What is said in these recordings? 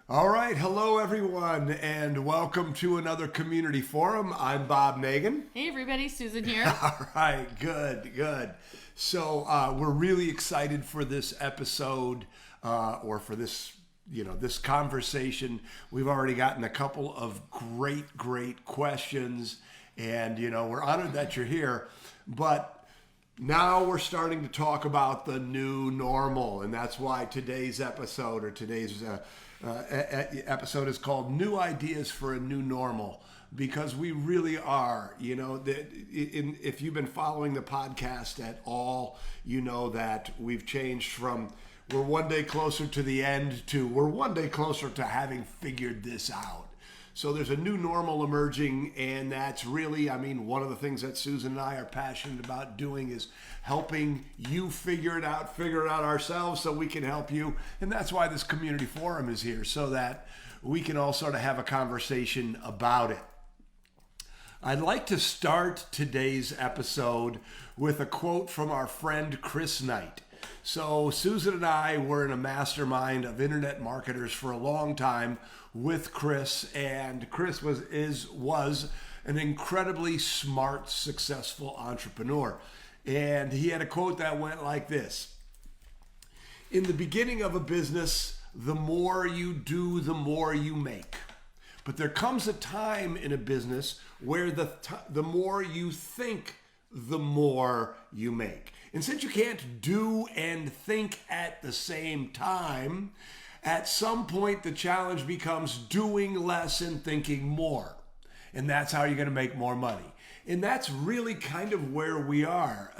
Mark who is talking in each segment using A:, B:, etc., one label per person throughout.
A: All right, hello everyone, and welcome to another community forum. I'm Bob Nagan.
B: Hey everybody, Susan here.
A: All right, good. So we're really excited for this episode, or for this, this conversation. We've already gotten a couple of great questions, and we're honored that you're here. But now we're starting to talk about the new normal, and that's why today's episode episode is called New Ideas for a New Normal, because we really are, if you've been following the podcast at all, you know that we've changed from we're one day closer to the end to we're one day closer to having figured this out. So there's a new normal emerging, and that's really, one of the things that Susan and I are passionate about doing is helping you figure it out ourselves so we can help you. And that's why this community forum is here, so that we can all sort of have a conversation about it. I'd like to start today's episode with a quote from our friend Chris Knight. So Susan and I were in a mastermind of internet marketers for a long time with Chris, and Chris was an incredibly smart, successful entrepreneur. And he had a quote that went like this: "In the beginning of a business, the more you do, the more you make. But there comes a time in a business where the more you think, the more you make. And since you can't do and think at the same time, at some point the challenge becomes doing less and thinking more. And that's how you're going to make more money." And that's really kind of where we are.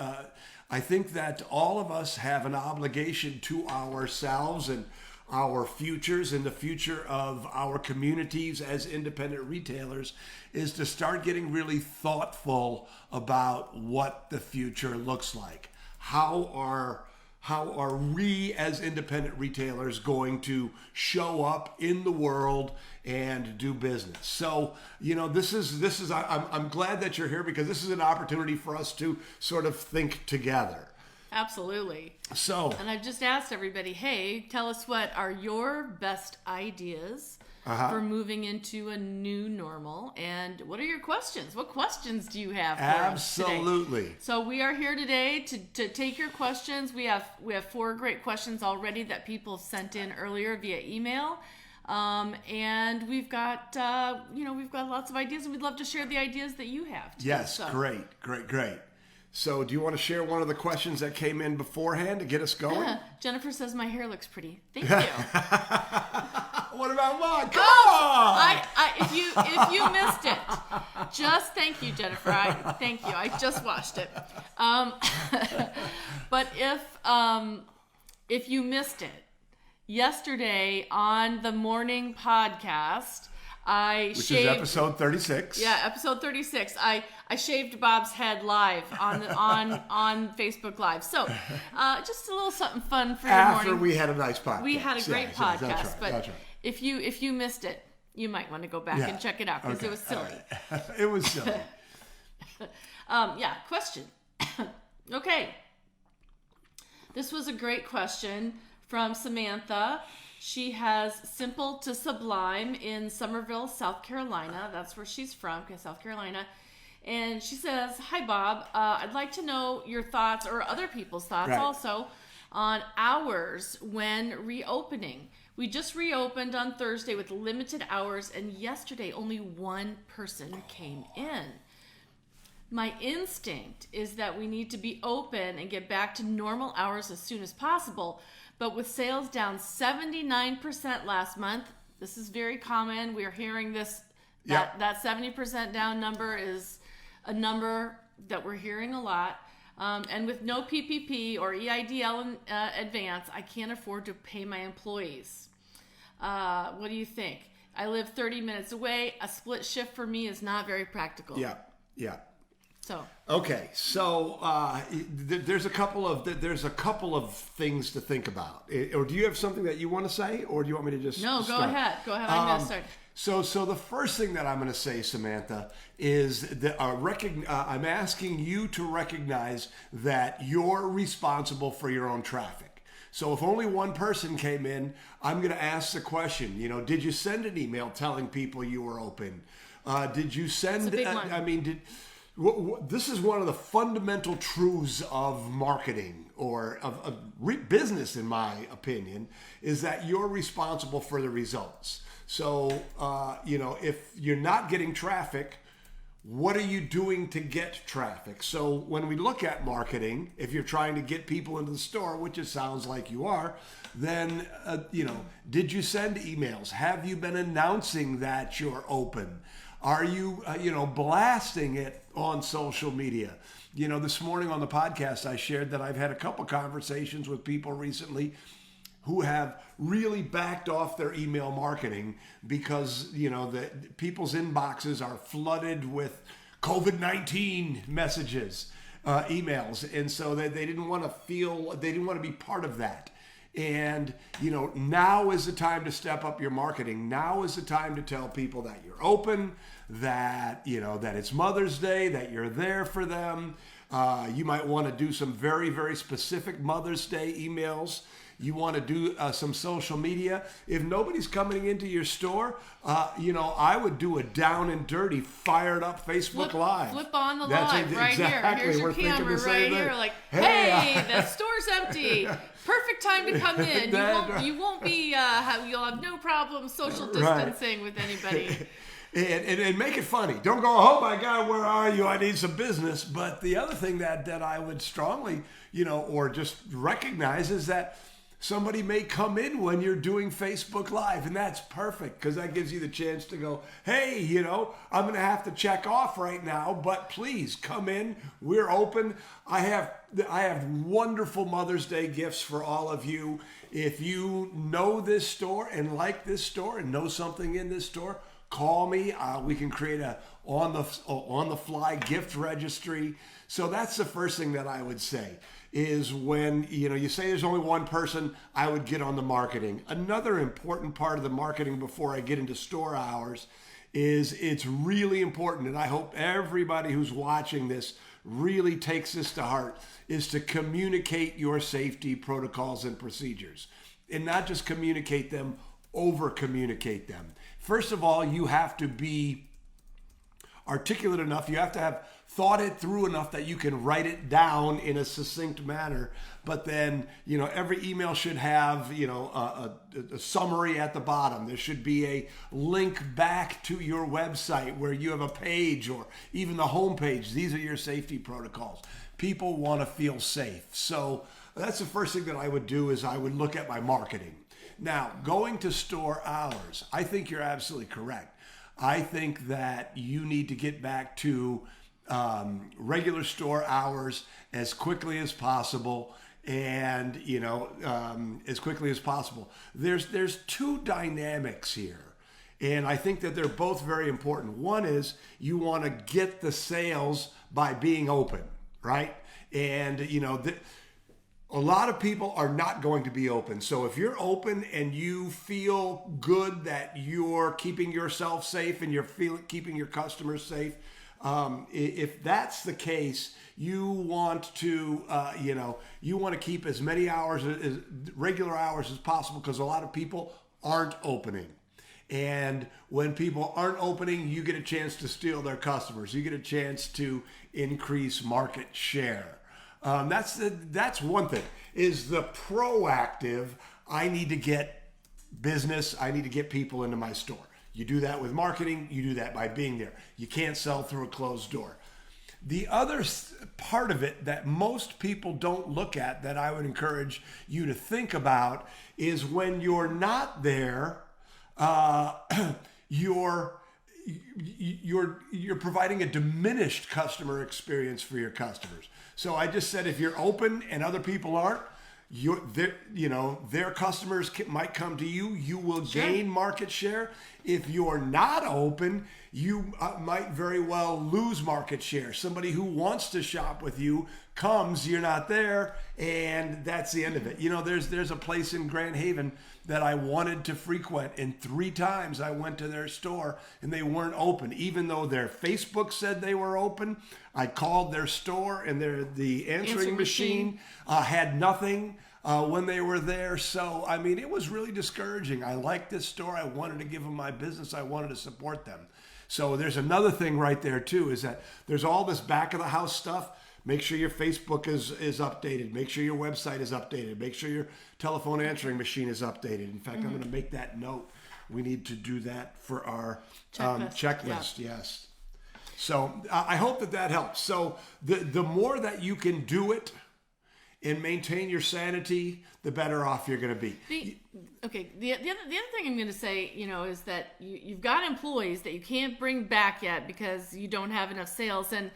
A: I think that all of us have an obligation to ourselves and our futures and the future of our communities as independent retailers is to start getting really thoughtful about what the future looks like. How are we as independent retailers going to show up in the world and do business? So, I'm glad that you're here, because this is an opportunity for us to sort of think together.
B: Absolutely. And I've just asked everybody, hey, tell us what are your best ideas for moving into a new normal, and what are your questions? What questions do you have for us today?
A: Absolutely.
B: So we are here today to take your questions. We have 4 great questions already that people sent in earlier via email. And we've got lots of ideas, and we'd love to share the ideas that you have too.
A: Yes, so. Great. So do you want to share one of the questions that came in beforehand to get us going?
B: Jennifer says my hair looks pretty. Thank you.
A: What about mine? Come on!
B: If you missed it, just thank you, Jennifer. Thank you. I just watched it. But if you missed it, yesterday on the morning podcast,
A: Which is episode 36.
B: Yeah, episode 36. I shaved Bob's head live on Facebook Live. So, just a little something fun for your morning.
A: After we had a nice podcast.
B: We had a great podcast.
A: That's right,
B: but
A: that's right.
B: if you missed it, you might want to go back and check it out, because it was silly.
A: Right. It was silly.
B: Question. Okay. This was a great question from Samantha. She has Simple to Sublime in Summerville, South Carolina. That's where she's from, South Carolina. And she says, "Hi, Bob. I'd like to know your thoughts, or other people's thoughts also, on hours when reopening. We just reopened on Thursday with limited hours, and yesterday only one person came in. My instinct is that we need to be open and get back to normal hours as soon as possible. But with sales down 79% last month," this is very common. We're hearing this, that 70% down number is a number that we're hearing a lot. "And with no PPP or EIDL in advance, I can't afford to pay my employees. What do you think? I live 30 minutes away. A split shift for me is not very practical."
A: Yeah.
B: So
A: there's a couple of things to think about. Or do you have something that you want to say, or do you want me to just
B: No,
A: start?
B: Go ahead. I'm going to start.
A: So the first thing that I'm going to say, Samantha, is that I'm asking you to recognize that you're responsible for your own traffic. So if only one person came in, I'm going to ask the question, did you send an email telling people you were open? Did you send,
B: It's a big one.
A: this is one of the fundamental truths of marketing or of business, in my opinion, is that you're responsible for the results. So, if you're not getting traffic, what are you doing to get traffic? So when we look at marketing, if you're trying to get people into the store, which it sounds like you are, then, did you send emails? Have you been announcing that you're open? Are you, blasting it on social media? This morning on the podcast, I shared that I've had a couple conversations with people recently who have really backed off their email marketing because, the people's inboxes are flooded with COVID-19 messages, emails. And so they didn't want to be part of that. And, now is the time to step up your marketing. Now is the time to tell people that you're open, that, that it's Mother's Day, that you're there for them. You might want to do some very, very specific Mother's Day emails. You want to do some social media. If nobody's coming into your store, I would do a down and dirty, fired up Facebook Live.
B: Flip on the live right
A: exactly.
B: here. Here's your camera right here. Like, hey, the store's empty. Perfect time to come in. You won't be. You'll have no problem social distancing with anybody.
A: And make it funny. Don't go, oh my God, where are you? I need some business. But the other thing that I would strongly, or just recognize is that somebody may come in when you're doing Facebook Live, and that's perfect because that gives you the chance to go, hey, I'm going to have to check off right now, but please come in. We're open. I have wonderful Mother's Day gifts for all of you. If you know this store and like this store and know something in this store, call me. We can create a on the fly gift registry. So that's the first thing that I would say is when you say there's only one person, I would get on the marketing. Another important part of the marketing before I get into store hours is it's really important, and I hope everybody who's watching this really takes this to heart, is to communicate your safety protocols and procedures. And not just communicate them, over communicate them. First of all, you have to be articulate enough. You have to have thought it through enough that you can write it down in a succinct manner. But then, every email should have, a summary at the bottom. There should be a link back to your website where you have a page or even the home page. These are your safety protocols. People want to feel safe. So that's the first thing that I would do is I would look at my marketing. Now, going to store hours, I think you're absolutely correct. I think that you need to get back to regular store hours as quickly as possible, and as quickly as possible. There's two dynamics here, and I think that they're both very important. One is you want to get the sales by being open, right? And a lot of people are not going to be open. So if you're open and you feel good that you're keeping yourself safe and you're keeping your customers safe, if that's the case, you want to, keep as many hours, as regular hours as possible, because a lot of people aren't opening. And when people aren't opening, you get a chance to steal their customers. You get a chance to increase market share. That's one thing, is the proactive, I need to get business, I need to get people into my store. You do that with marketing, you do that by being there. You can't sell through a closed door. The other part of it that most people don't look at that I would encourage you to think about is when you're not there, you're providing a diminished customer experience for your customers. So I just said if you're open and other people aren't, their customers might come to you. You will gain market share. If you're not open, you might very well lose market share. Somebody who wants to shop with you comes, you're not there, and that's the end of it. There's a place in Grand Haven that I wanted to frequent, and 3 times I went to their store and they weren't open. Even though their Facebook said they were open, I called their store and the answering machine had nothing. when they were there. So, I mean, it was really discouraging. I liked this store. I wanted to give them my business. I wanted to support them. So there's another thing right there too, is that there's all this back of the house stuff. Make sure your Facebook is updated. Make sure your website is updated. Make sure your telephone answering machine is updated. In fact, I'm going to make that note. We need to do that for our checklist.
B: Yeah.
A: Yes. So I hope that helps. So the more that you can do it and maintain your sanity, the better off you're going to be.
B: The other thing I'm going to say, is that you've got employees that you can't bring back yet because you don't have enough sales, and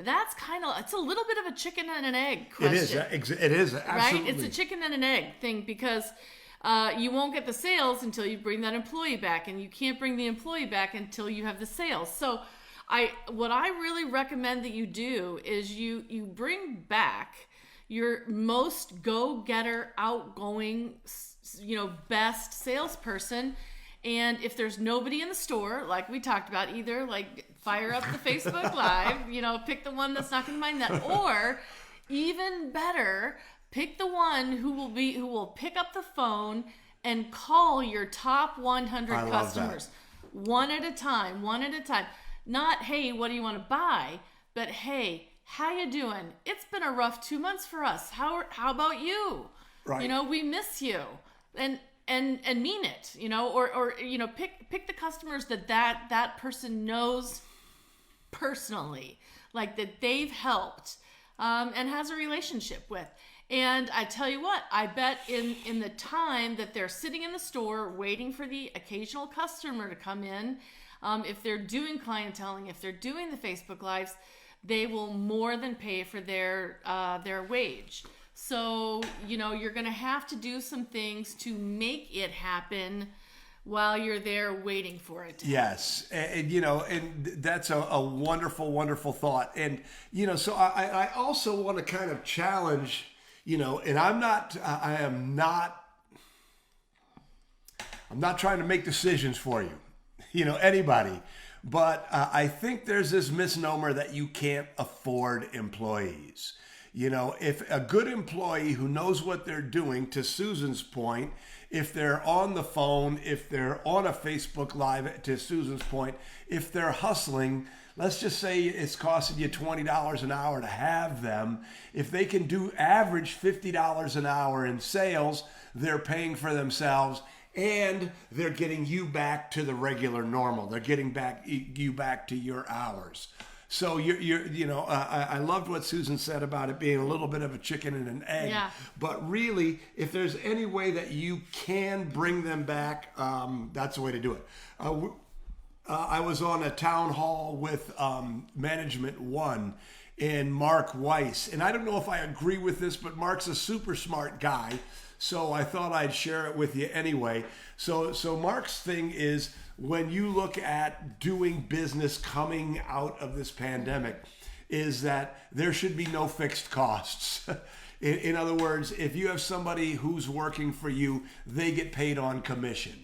B: that's it's a little bit of a chicken and an egg question.
A: It is absolutely
B: right. It's a chicken and an egg thing because you won't get the sales until you bring that employee back, and you can't bring the employee back until you have the sales. So what I really recommend that you do is you bring back your most go-getter, outgoing, best salesperson. And if there's nobody in the store, like we talked about, either fire up the Facebook Live, pick the one that's not going to mind that, or even better, pick the one who will pick up the phone and call your top 100 customers one at a time. Not, hey, what do you want to buy? But hey, how you doing? It's been a rough 2 months for us. How about you?
A: Right.
B: We miss you. And mean it, or pick the customers that person knows personally, like that they've helped and has a relationship with. And I tell you what, I bet in the time that they're sitting in the store waiting for the occasional customer to come in, if they're doing clienteling, if they're doing the Facebook Lives, they will more than pay for their wage. So, you're going to have to do some things to make it happen while you're there waiting for it.
A: Yes. And that's a wonderful, wonderful thought. And, so I also want to kind of challenge, and I'm not trying to make decisions for you, anybody. But I think there's this misnomer that you can't afford employees. If a good employee who knows what they're doing, to Susan's point, if they're on the phone, if they're on a Facebook Live, to Susan's point, if they're hustling, let's just say it's costing you $20 an hour to have them. If they can do average $50 an hour in sales, they're paying for themselves. And they're getting you back to the regular normal. They're getting you back to your hours. So I loved what Susan said about it being a little bit of a chicken and an egg.
B: Yeah.
A: But really, if there's any way that you can bring them back, that's the way to do it. I was on a town hall with Management One and Mark Weiss, and I don't know if I agree with this, but Mark's a super smart guy. So I thought I'd share it with you anyway. So Mark's thing is, when you look at doing business coming out of this pandemic, is that there should be no fixed costs. In other words, if you have somebody who's working for you, they get paid on commission.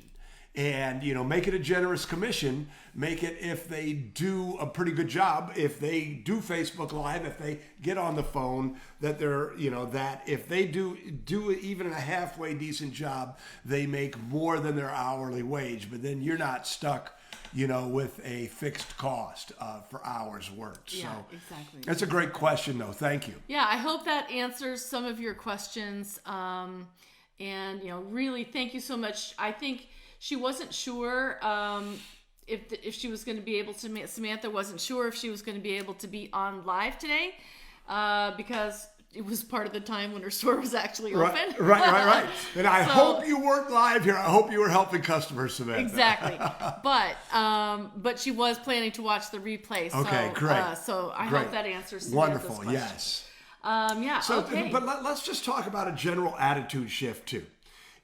A: And, make it a generous commission. Make it if they do a pretty good job, if they do Facebook Live, if they get on the phone, that they're, that if they do even a halfway decent job, they make more than their hourly wage. But then you're not stuck, with a fixed cost for hours worked.
B: Yeah,
A: so
B: exactly.
A: That's a great question, though. Thank you.
B: Yeah, I hope that answers some of your questions. And, really, thank you so much. I think she wasn't sure if she was going to be able to. Samantha wasn't sure if she was going to be able to be on live today because it was part of the time when her store was actually open.
A: Right. And I hope you weren't live here. I hope you were helping customers, Samantha.
B: Exactly. But she was planning to watch the replay. So,
A: okay, great.
B: So I hope that answers Samantha's
A: wonderful.
B: question.
A: Yes.
B: Okay.
A: But let's just talk about a general attitude shift too.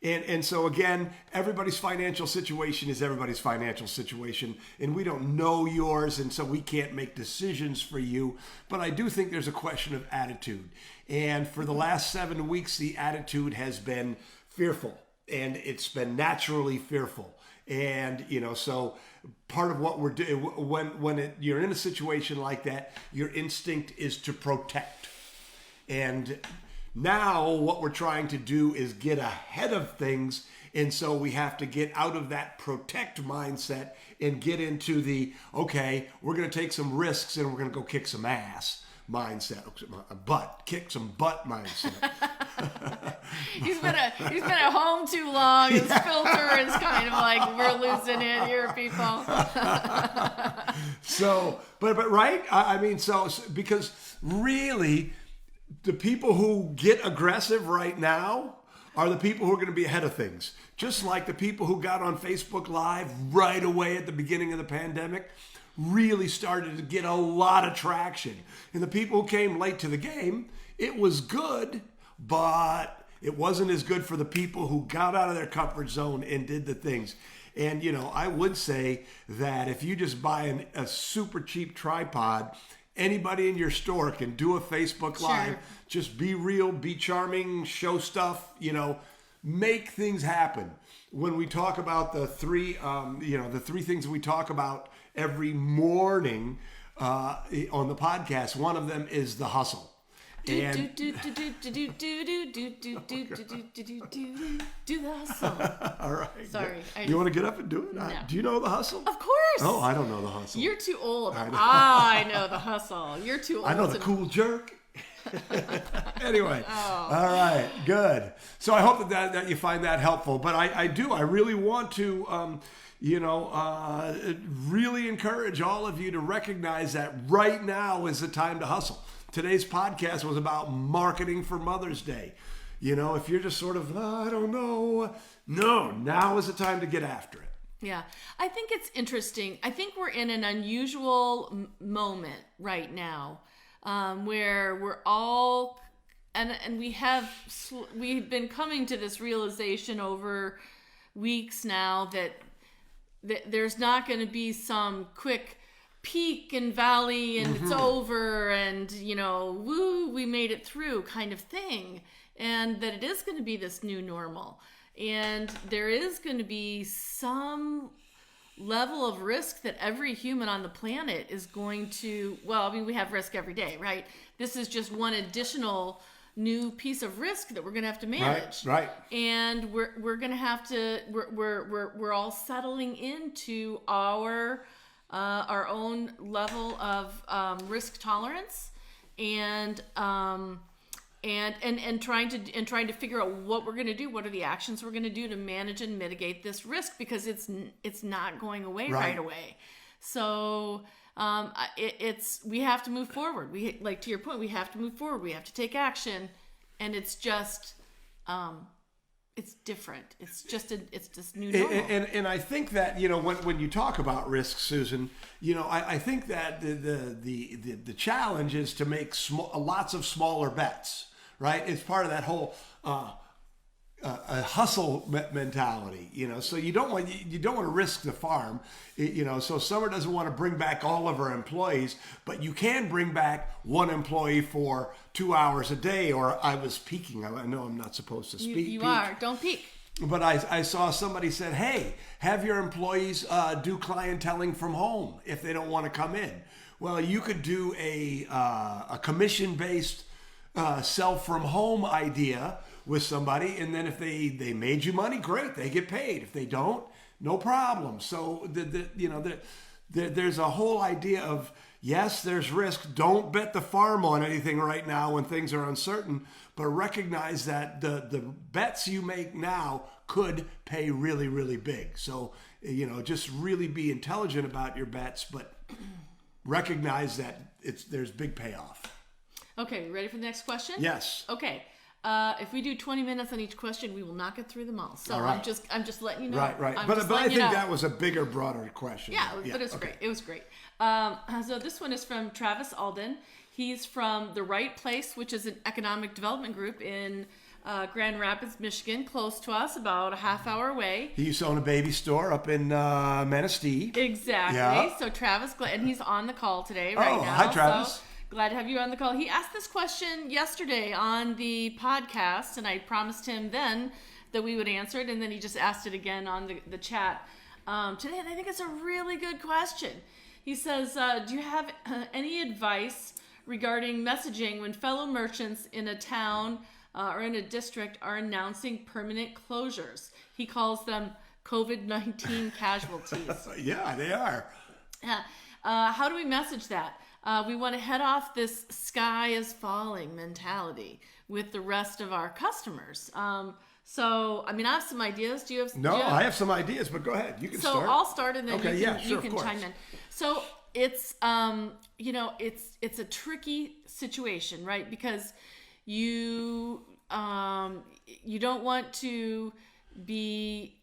A: And so again, everybody's financial situation is everybody's financial situation, and we don't know yours, and so we can't make decisions for you. But I do think there's a question of attitude. And for the last 7 weeks, the attitude has been fearful, and it's been naturally fearful. And, so part of what we're doing, when you're in a situation like that, your instinct is to protect. And Now what we're trying to do is get ahead of things. And so we have to get out of that protect mindset and get into the, okay, we're going to take some risks and we're going to go kick some ass mindset. Kick some butt mindset.
B: He's been at home too long. His filter is kind of like, we're losing it here, people.
A: So, but right? I mean, so because really, the people who get aggressive right now are the people who are going to be ahead of things. Just like the people who got on Facebook Live right away at the beginning of the pandemic really started to get a lot of traction. And the people who came late to the game, it was good, but it wasn't as good for the people who got out of their comfort zone and did the things. And, I would say that if you just buy a super cheap tripod, anybody in your store can do a Facebook Live.
B: Sure.
A: Just be real, be charming, show stuff, make things happen. When we talk about the three things we talk about every morning on the podcast, one of them is the hustle.
B: Do the hustle.
A: All right.
B: Sorry.
A: You want to get up and do it?
B: No.
A: Do you know the hustle?
B: Of course.
A: Oh, I don't know the hustle.
B: You're too old.
A: I know.
B: I know the hustle. You're too old.
A: I know the cool jerk. Anyway, All right, good. So I hope that you find that helpful. But I really want to, really encourage all of you to recognize that right now is the time to hustle. Today's podcast was about marketing for Mother's Day. If you're just sort of, I don't know. No, now is the time to get after it.
B: Yeah, I think it's interesting. I think we're in an unusual moment right now where we're all, and we've been coming to this realization over weeks now that there's not going to be some quick peak and valley and it's over and woo, we made it through kind of thing, and that it is going to be this new normal, and there is going to be some level of risk that every human on the planet is going to, we have risk every day, right? This is just one additional new piece of risk that we're going to have to manage.
A: Right.
B: And we're going to have to, we're all settling into our own level of risk tolerance and trying to figure out what we're going to do. What are the actions we're going to do to manage and mitigate this risk, because it's not going away right away. So we have to move forward. We, like, to your point, we have to move forward. We have to take action, and it's just it's different. It's just new normal.
A: And I think that when you talk about risk, Susan, I think that the challenge is to make lots of smaller bets. Right? It's part of that whole a hustle mentality, So you don't want to risk the farm, So Summer doesn't want to bring back all of her employees, but you can bring back one employee for 2 hours a day. Or I was peeking. I know I'm not supposed to speak.
B: You are. Don't peek.
A: But I saw somebody said, "Hey, have your employees do clienteling from home if they don't want to come in." Well, you could do a commission-based sell from home idea with somebody, and then if they made you money, great, they get paid. If they don't, no problem. So there's a whole idea of, yes, there's risk. Don't bet the farm on anything right now when things are uncertain, but recognize that the bets you make now could pay really, really big. So just really be intelligent about your bets, but recognize that there's big payoff.
B: Okay, ready for the next question?
A: Yes.
B: Okay. If we do 20 minutes on each question, we will not get through them all. So
A: all right.
B: I'm just letting you know.
A: Right. But I think that was a bigger, broader question.
B: Yeah, but it's great. It was great. So this one is from Travis Alden. He's from The Right Place, which is an economic development group in Grand Rapids, Michigan, close to us, about a half hour away.
A: He used to own a baby store up in Manistee.
B: Exactly. Yeah. So Travis, and he's on the call today right now.
A: Hi, Travis.
B: So, glad to have you on the call. He asked this question yesterday on the podcast, and I promised him then that we would answer it, and then he just asked it again on the chat today, and I think it's a really good question. He says, do you have any advice regarding messaging when fellow merchants in a town or in a district are announcing permanent closures. He calls them COVID-19 casualties.
A: Yeah, they are.
B: How do we message that? We want to head off this sky is falling mentality with the rest of our customers. So, I mean, I have some ideas. Do you have?
A: No, I have some ideas, but go ahead. You can start.
B: So I'll start, and then you can
A: of
B: chime in. So it's it's a tricky situation, right? Because you don't want to be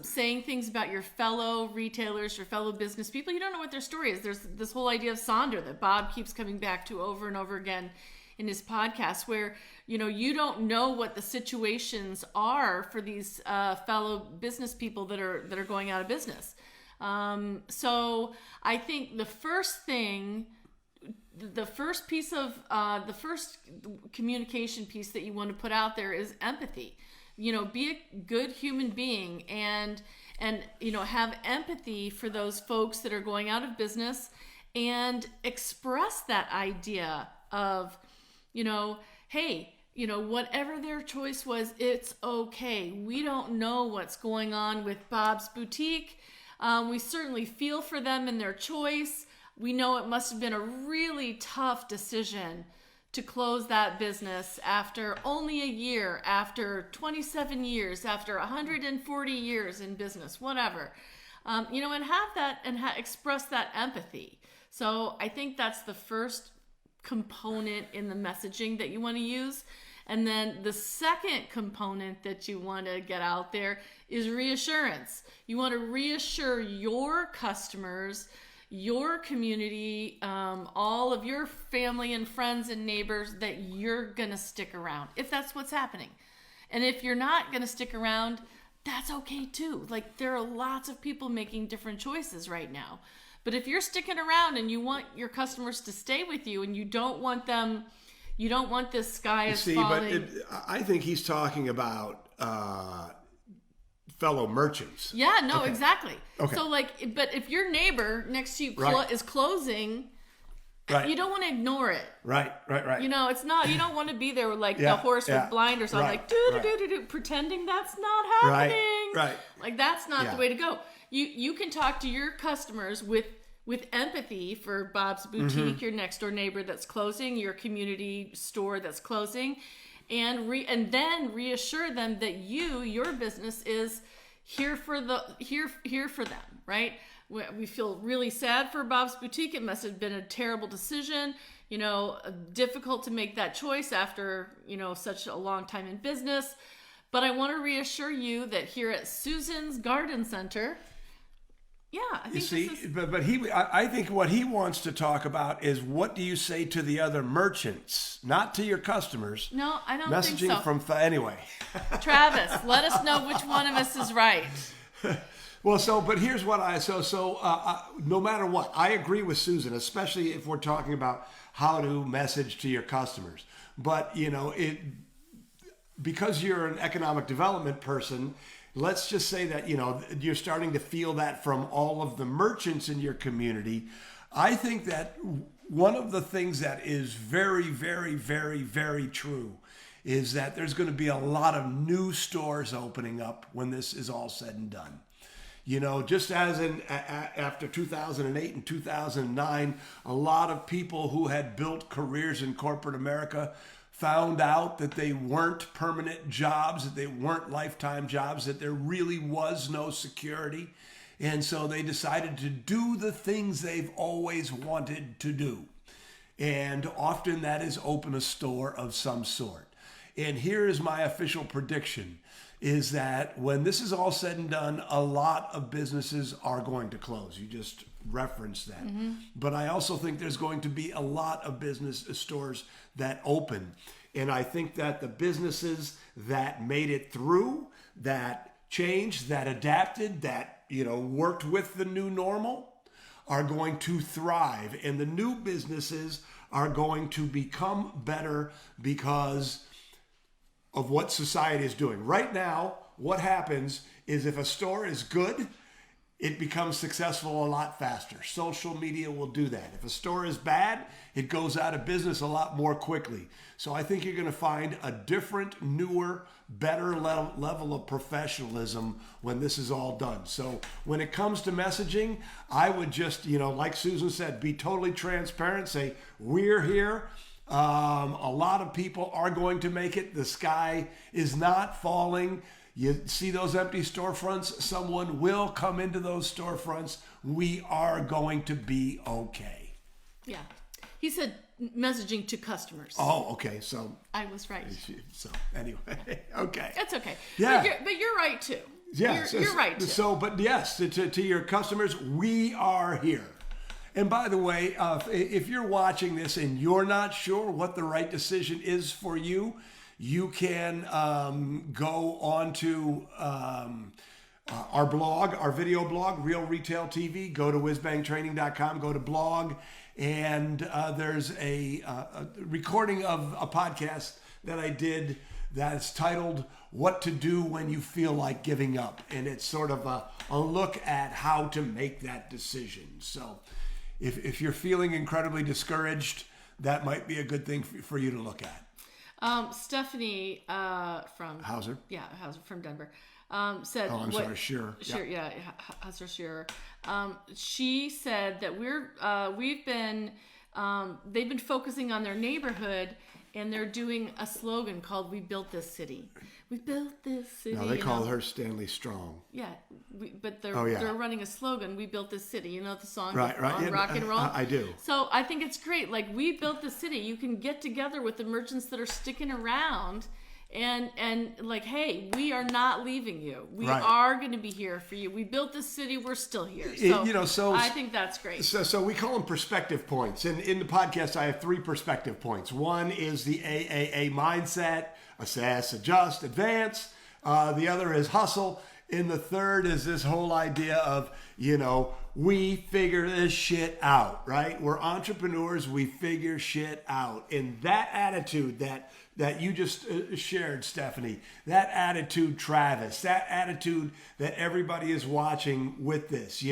B: saying things about your fellow retailers, your fellow business people. You don't know what their story is. There's this whole idea of Sonder that Bob keeps coming back to over and over again in his podcast, where you don't know what the situations are for these fellow business people that are going out of business. So I think the first piece of the first communication piece that you want to put out there is empathy. Be a good human being and have empathy for those folks that are going out of business, and express that idea of, hey, whatever their choice was, it's okay. We don't know what's going on with Bob's Boutique. We certainly feel for them in their choice. We know it must have been a really tough decision to close that business after only a year, after 27 years, after 140 years in business, whatever. And have that and express that empathy. So I think that's the first component in the messaging that you want to use. And then the second component that you want to get out there is reassurance. You want to reassure your customers, your community, all of your family and friends and neighbors that you're going to stick around if that's what's happening. And if you're not going to stick around, that's okay too. Like, there are lots of people making different choices right now. But if you're sticking around and you want your customers to stay with you and you don't want this sky is falling.
A: But I think he's talking about fellow merchants.
B: Yeah, no,
A: okay.
B: Exactly.
A: Okay.
B: So but if your neighbor next to you is closing,
A: right.
B: You don't want to ignore it.
A: Right.
B: It's not, you don't want to be there with the horse with blinders on, pretending that's not happening.
A: Right.
B: Like, that's not the way to go. You can talk to your customers with empathy for Bob's Boutique, your next door neighbor that's closing, your community store that's closing, and then reassure them that your business is here for them, right? We feel really sad for Bob's Boutique. It must have been a terrible decision, difficult to make that choice after, such a long time in business. But I want to reassure you that here at Susan's Garden Center, I think
A: I think what he wants to talk about is, what do you say to the other merchants, not to your customers?
B: No, I don't
A: think so. Messaging from anyway.
B: Travis, let us know which one of us is right.
A: Well, but here's what no matter what, I agree with Susan, especially if we're talking about how to message to your customers. But because you're an economic development person, let's just say that, you're starting to feel that from all of the merchants in your community. I think that one of the things that is very, very, very, very true is that there's going to be a lot of new stores opening up when this is all said and done. Just as after 2008 and 2009, a lot of people who had built careers in corporate America found out that they weren't permanent jobs, that they weren't lifetime jobs, that there really was no security. And so they decided to do the things they've always wanted to do. And often that is open a store of some sort. And here is my official prediction, is that when this is all said and done, a lot of businesses are going to close. You just referenced that. Mm-hmm. But I also think there's going to be a lot of business stores that open. And I think that the businesses that made it through, that changed, that adapted, that, worked with the new normal, are going to thrive. And the new businesses are going to become better because of what society is doing. Right now, what happens is, if a store is good it becomes successful a lot faster. Social media will do that. If a store is bad, it goes out of business a lot more quickly. So I think you're going to find a different, newer, better level of professionalism when this is all done. So when it comes to messaging, I would just, like Susan said, be totally transparent. Say, we're here. A lot of people are going to make it. The sky is not falling. You see those empty storefronts? Someone will come into those storefronts. We are going to be okay.
B: Yeah. He said messaging to customers.
A: Oh, okay. So
B: I was right.
A: So anyway, okay.
B: That's okay.
A: Yeah.
B: But you're right too.
A: Yeah.
B: You're right too.
A: So, but yes, to your customers, we are here. And by the way, if you're watching this and you're not sure what the right decision is for you, you can go on to our blog, our video blog, Real Retail TV. Go to WhizBangTraining.com, go to blog, and there's a recording of a podcast that I did that's titled What to Do When You Feel Like Giving Up. And it's sort of a look at how to make that decision. So if you're feeling incredibly discouraged, that might be a good thing for you to look at.
B: Stephanie from
A: Hauser?
B: Yeah, Hauser from Denver. Said,
A: sorry, sure.
B: Sure, yeah, Hauser Shearer. She said that they've been focusing on their neighborhood, and they're doing a slogan called "We Built This City." We built this city.
A: No, they call her Stanley Strong.
B: Yeah, but they're running a slogan. We built this city. You know the song,
A: right?
B: On
A: yeah,
B: rock and roll.
A: I do.
B: So I think it's great. Like, we built the city. You can get together with the merchants that are sticking around, and like, hey, we are not leaving you. We are going to be here for you. We built this city. We're still here. So I think that's great.
A: So we call them perspective points. And in the podcast, I have 3 perspective points. One is the AAA mindset: assess, adjust, advance. The other is hustle. And the third is this whole idea of, we figure this shit out, right? We're entrepreneurs. We figure shit out. And that attitude that you just shared, Stephanie, that attitude, Travis, that attitude that everybody is watching with this,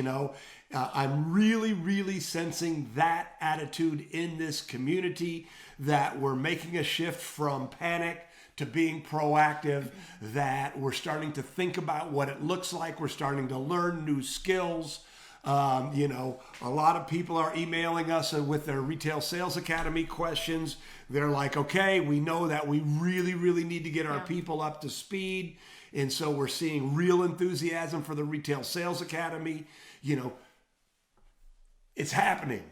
A: I'm really, really sensing that attitude in this community, that we're making a shift from panic to being proactive, that we're starting to think about what it looks like. We're starting to learn new skills. A lot of people are emailing us with their Retail Sales Academy questions. They're like, okay, we know that we really, really need to get our people up to speed. And so we're seeing real enthusiasm for the Retail Sales Academy. It's happening.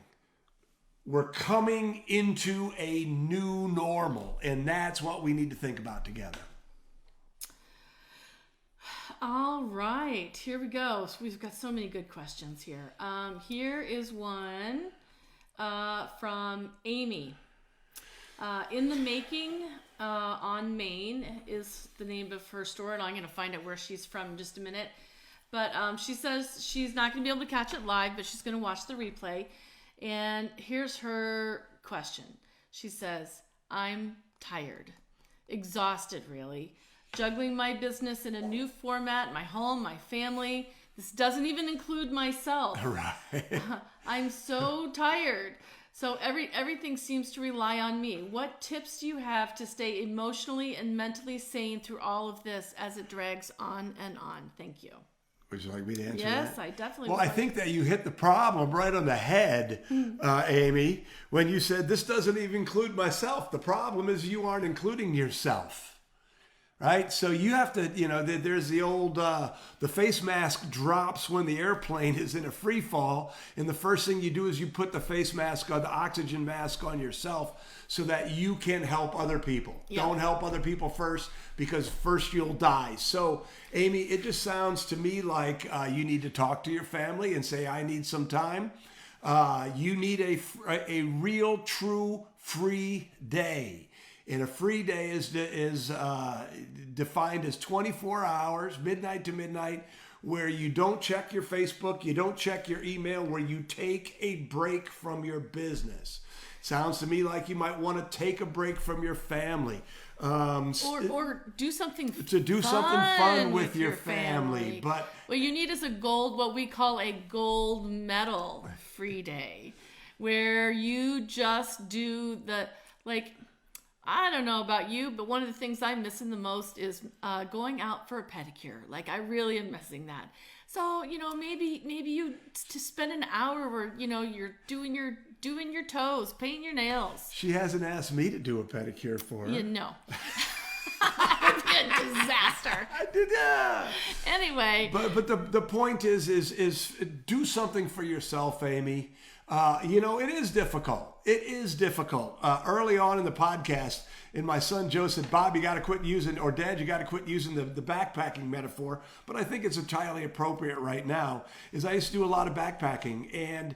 A: We're coming into a new normal, and that's what we need to think about together.
B: All right, here we go. So we've got so many good questions here. Here is one from Amy. In the Making on Main is the name of her store, and I'm going to find out where she's from in just a minute. But she says she's not going to be able to catch it live, but she's going to watch the replay. And here's her question. She says, I'm tired, exhausted really, juggling my business in a new format, my home, my family. This doesn't even include myself.
A: Right.
B: I'm so tired. So everything seems to rely on me. What tips do you have to stay emotionally and mentally sane through all of this as it drags on and on? Thank you.
A: Would you like me to answer that?
B: Yes, I definitely
A: would.
B: Well,
A: I think that you hit the problem right on the head, Amy, when you said this doesn't even include myself. The problem is you aren't including yourself, right? So you have to, there's the old, the face mask drops when the airplane is in a free fall. And the first thing you do is you put the face mask on, the oxygen mask on yourself so that you can help other people. Yeah. Don't help other people first, because first you'll die. So, Amy, it just sounds to me like you need to talk to your family and say, I need some time. You need a real, true, free day. And a free day is defined as 24 hours, midnight to midnight, where you don't check your Facebook, you don't check your email, where you take a break from your business. Sounds to me like you might want to take a break from your family.
B: Or do something
A: to do something fun with your family. But
B: what you need is what we call a gold medal free day, where you just do I don't know about you, but one of the things I'm missing the most is going out for a pedicure. Like, I really am missing that. So, maybe you to spend an hour where, you're doing your toes, painting your nails.
A: She hasn't asked me to do a pedicure for her.
B: You know. It'd be a disaster.
A: I did that.
B: Anyway.
A: But the point is do something for yourself, Amy. It is difficult. It is difficult. Early on in the podcast, and my son Joe said, Bob, you got to quit using, or Dad, you got to quit using the backpacking metaphor. But I think it's entirely appropriate right now, is I used to do a lot of backpacking. And,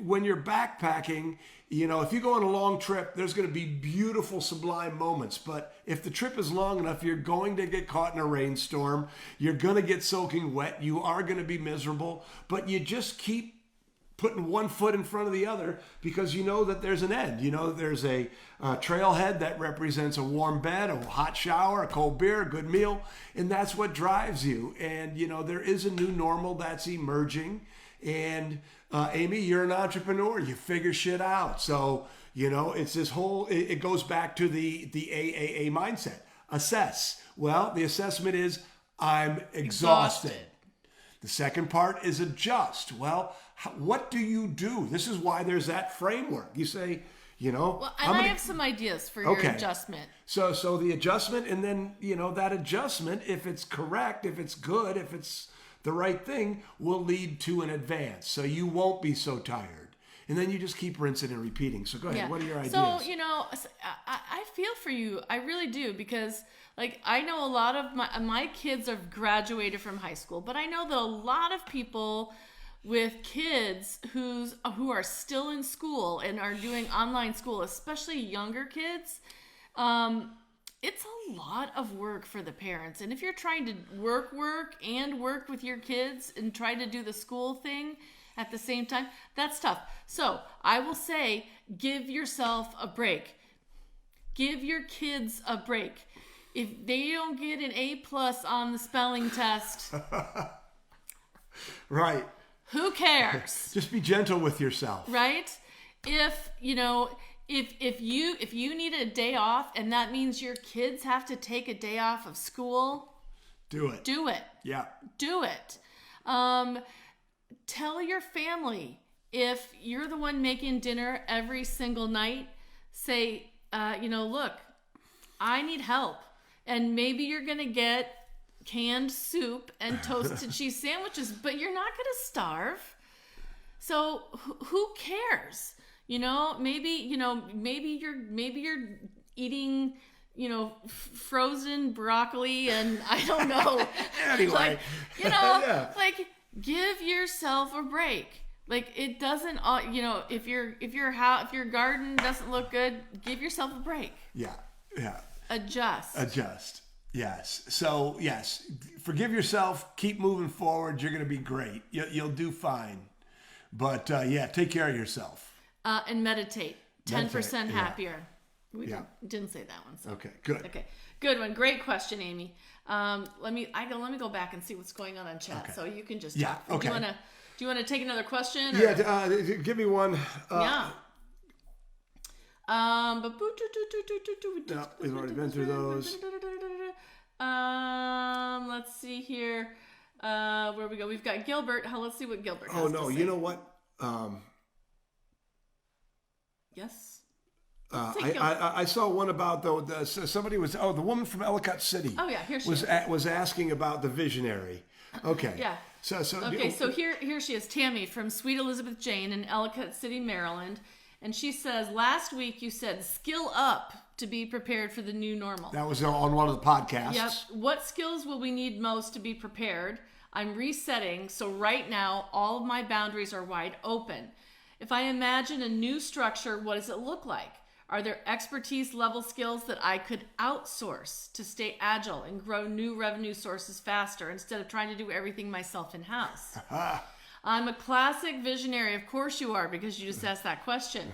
A: when you're backpacking, if you go on a long trip, there's going to be beautiful, sublime moments. But if the trip is long enough, you're going to get caught in a rainstorm. You're going to get soaking wet. You are going to be miserable. But you just keep putting one foot in front of the other, because you know that there's an end. There's a trailhead that represents a warm bed, a hot shower, a cold beer, a good meal, and that's what drives you. And there is a new normal that's emerging. And Amy, you're an entrepreneur. You figure shit out. So it's this whole. It goes back to the AAA mindset. Assess. Well, the assessment is I'm exhausted. The second part is adjust. Well, what do you do? This is why there's that framework. You say,
B: Well, and I have some ideas for your adjustment.
A: So the adjustment, and then, that adjustment, if it's correct, if it's good, if it's the right thing, will lead to an advance. So you won't be so tired. And then you just keep rinsing and repeating. So go ahead. Yeah. What are your ideas?
B: So, I feel for you. I really do, because I know a lot of my kids have graduated from high school, but I know that a lot of people with kids who are still in school and are doing online school, especially younger kids, it's a lot of work for the parents. And if you're trying to work with your kids and try to do the school thing at the same time, that's tough. So I will say, give yourself a break. Give your kids a break. If they don't get an A+ on the spelling test,
A: right.
B: Who cares?
A: Just be gentle with yourself.
B: Right? If you need a day off, and that means your kids have to take a day off of school,
A: do it.
B: Do it.
A: Yeah.
B: Do it. Tell your family, if you're the one making dinner every single night, say, look, I need help. And maybe you're going to get canned soup and toasted cheese sandwiches, but you're not going to starve. So who cares? Maybe you're eating, frozen broccoli, and I don't know.
A: Anyway.
B: Yeah. Give yourself a break. It doesn't, if your garden doesn't look good, give yourself a break.
A: Yeah. Yeah.
B: Adjust.
A: Yes. So, yes, forgive yourself. Keep moving forward. You're going to be great. You'll do fine. But, take care of yourself.
B: And meditate. 10% happier. We didn't say that one. So.
A: Okay, good.
B: Okay, good one. Great question, Amy. Let me go back and see what's going on chat. Okay. So you can just talk.
A: Okay.
B: Do you want to take another question? Or?
A: Yeah, give me one.
B: But
A: no, we've already been through those.
B: Let's see here. Where we go? We've got Gilbert. Let's see what Gilbert has to say.
A: Oh no, you know what?
B: Yes.
A: I saw one about somebody was the woman from Ellicott City.
B: Oh yeah, here she
A: was asking about the visionary. Okay.
B: Yeah.
A: So
B: here she is, Tammy from Sweet Elizabeth Jane in Ellicott City, Maryland. And she says, last week you said skill up to be prepared for the new normal.
A: That was on one of the podcasts.
B: Yep. What skills will we need most to be prepared? I'm resetting, so right now all of my boundaries are wide open. If I imagine a new structure, what does it look like? Are there expertise level skills that I could outsource to stay agile and grow new revenue sources faster instead of trying to do everything myself in-house? I'm a classic visionary. Of course you are, because you just asked that question.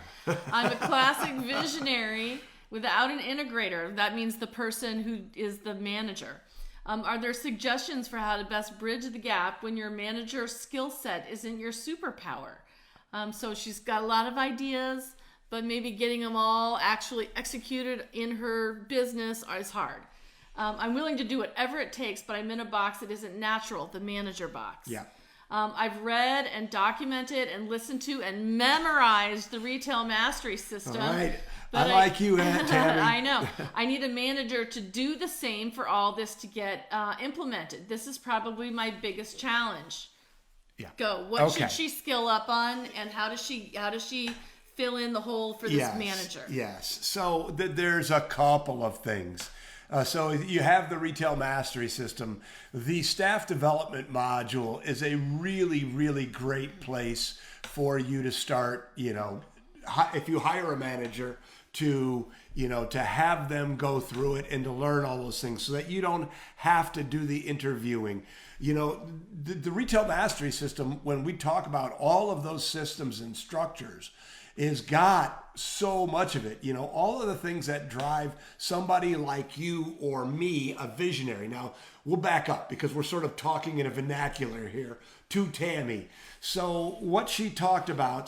B: I'm a classic visionary Without an integrator, that means the person who is the manager. Are there suggestions for how to best bridge the gap when your manager's skill set isn't your superpower? So she's got a lot of ideas, but maybe getting them all actually executed in her business is hard. I'm willing to do whatever it takes, but I'm in a box that isn't natural, the manager box.
A: Yeah.
B: I've read and documented and listened to and memorized the Retail Mastery System.
A: All right. I like you, Aunt Tammy.
B: I know. I need a manager to do the same for all this to get implemented. This is probably my biggest challenge.
A: Yeah.
B: Go. What should she skill up on, and how does she fill in the hole for this manager?
A: Yes. So there's a couple of things. So you have the Retail Mastery System. The staff development module is a really, really great place for you to start, if you hire a manager, to have them go through it and to learn all those things so that you don't have to do the interviewing. The Retail Mastery System, when we talk about all of those systems and structures, is got so much of it, all of the things that drive somebody like you or me, a visionary. Now, we'll back up because we're sort of talking in a vernacular here to Tammy. So what she talked about,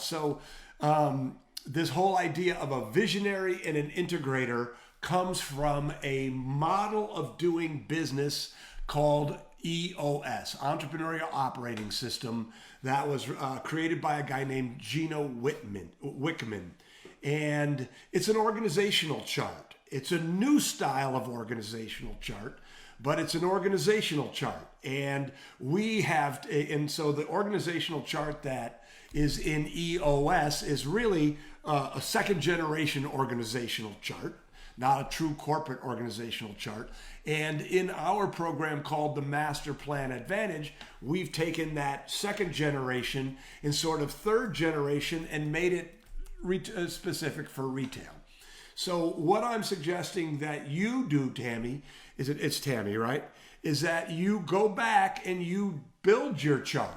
A: this whole idea of a visionary and an integrator comes from a model of doing business called EOS, Entrepreneurial Operating System, that was created by a guy named Gino Wickman. And it's an organizational chart. It's a new style of organizational chart, but it's an organizational chart. And so the organizational chart that is in EOS is really a second generation organizational chart, not a true corporate organizational chart. And in our program called the Master Plan Advantage, we've taken that second generation and sort of third generation and made it specific for retail. So what I'm suggesting that you do, Tammy, it's Tammy, right? Is that you go back and you build your chart.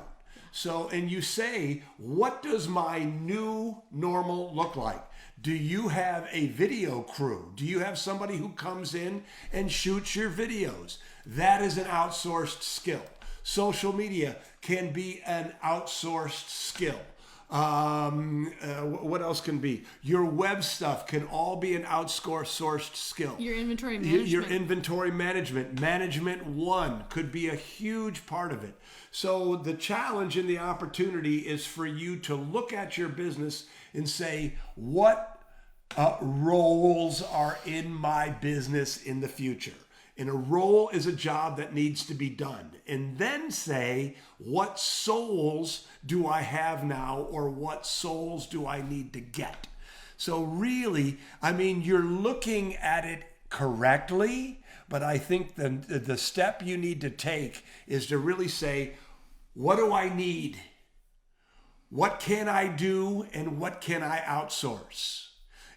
A: So, and you say, what does my new normal look like? Do you have a video crew? Do you have somebody who comes in and shoots your videos? That is an outsourced skill. Social media can be an outsourced skill. What else can be? Your web stuff can all be an outsourced skill.
B: Your inventory management.
A: Your inventory management. Management 1 could be a huge part of it. So the challenge and the opportunity is for you to look at your business and say, what roles are in my business in the future? And a role is a job that needs to be done. And then say, what souls do I have now, or what souls do I need to get? So really, you're looking at it correctly, but I think the step you need to take is to really say, what do I need? What can I do, and what can I outsource?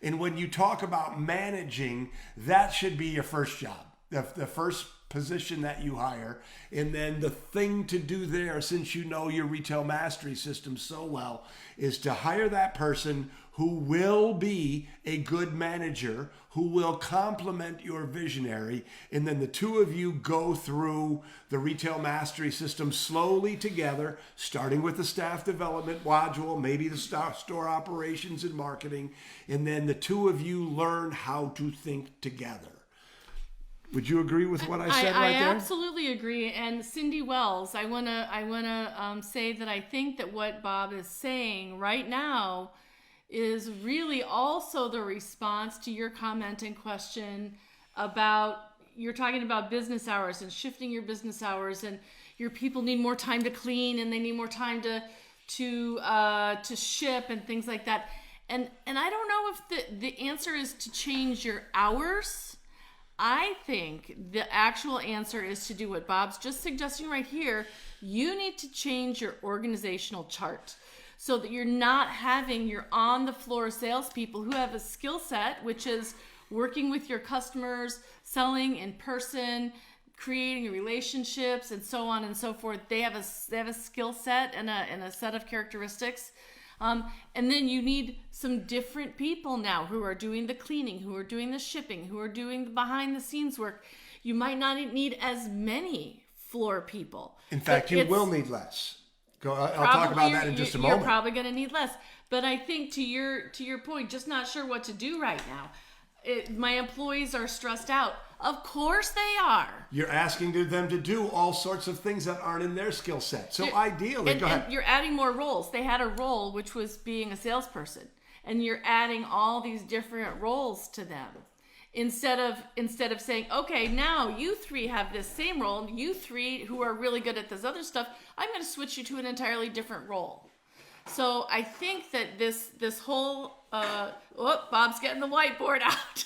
A: And when you talk about managing, that should be your first job, the first position that you hire. And then the thing to do there, since you know your Retail Mastery System so well, is to hire that person who will be a good manager, who will complement your visionary. And then the two of you go through the Retail Mastery System slowly together, starting with the staff development module, maybe the store operations and marketing. And then the two of you learn how to think together. Would you agree with what I said right there?
B: I absolutely agree. And Cindy Wells, I wanna say that I think that what Bob is saying right now is really also the response to your comment and question about, you're talking about business hours and shifting your business hours, and your people need more time to clean and they need more time to ship and things like that. And I don't know if the answer is to change your hours. I think the actual answer is to do what Bob's just suggesting right here. You need to change your organizational chart so that you're not having your on-the-floor salespeople who have a skill set, which is working with your customers, selling in person, creating relationships, and so on and so forth. They have a skill set and a set of characteristics. And then you need some different people now who are doing the cleaning, who are doing the shipping, who are doing the behind the scenes work. You might not need as many floor people.
A: In fact, you will need less. I'll talk about that in just a moment.
B: You're probably going to need less. But I think to your point, just not sure what to do right now. My employees are stressed out. Of course they are.
A: You're asking them to do all sorts of things that aren't in their skill set. So ideally, go ahead.
B: And you're adding more roles. They had a role which was being a salesperson, and you're adding all these different roles to them. Instead of saying, okay, now you three have this same role, you three who are really good at this other stuff, I'm going to switch you to an entirely different role. So I think that this whole Bob's getting the whiteboard out.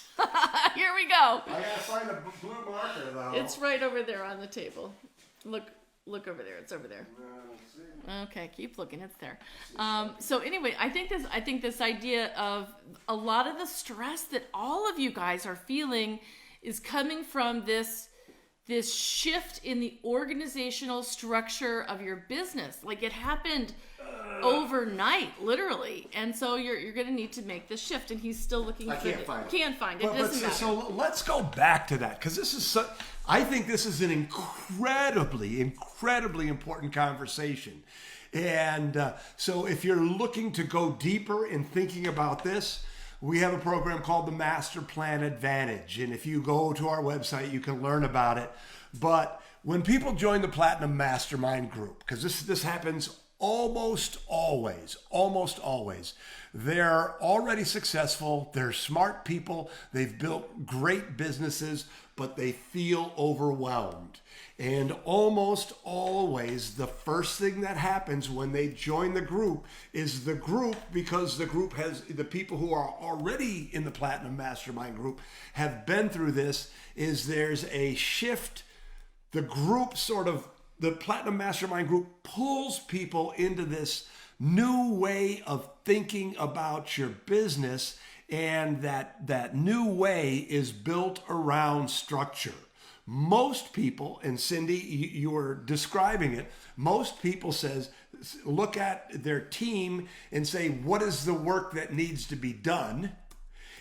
B: Here we go.
A: I gotta find a blue marker though.
B: It's right over there on the table. Look over there. It's over there. Okay, keep looking. It's there. So anyway, I think this idea of a lot of the stress that all of you guys are feeling is coming from this shift in the organizational structure of your business. Like it happened overnight, literally, and so you're going to need to make the shift. And he's still looking. Can't find it. It doesn't matter.
A: So let's go back to that, because this is I think this is an incredibly important conversation. And so if you're looking to go deeper in thinking about this, we have a program called the Master Plan Advantage. And if you go to our website, you can learn about it. But when people join the Platinum Mastermind group, because this happens almost always, they're already successful, they're smart people, they've built great businesses, but they feel overwhelmed. And almost always the first thing that happens when they join the group is because the group has, the people who are already in the Platinum Mastermind group have been through this, is there's a shift. The group the Platinum Mastermind group pulls people into this new way of thinking about your business, and that new way is built around structure. Most people, and Cindy, you were describing it, most people look at their team and say, what is the work that needs to be done?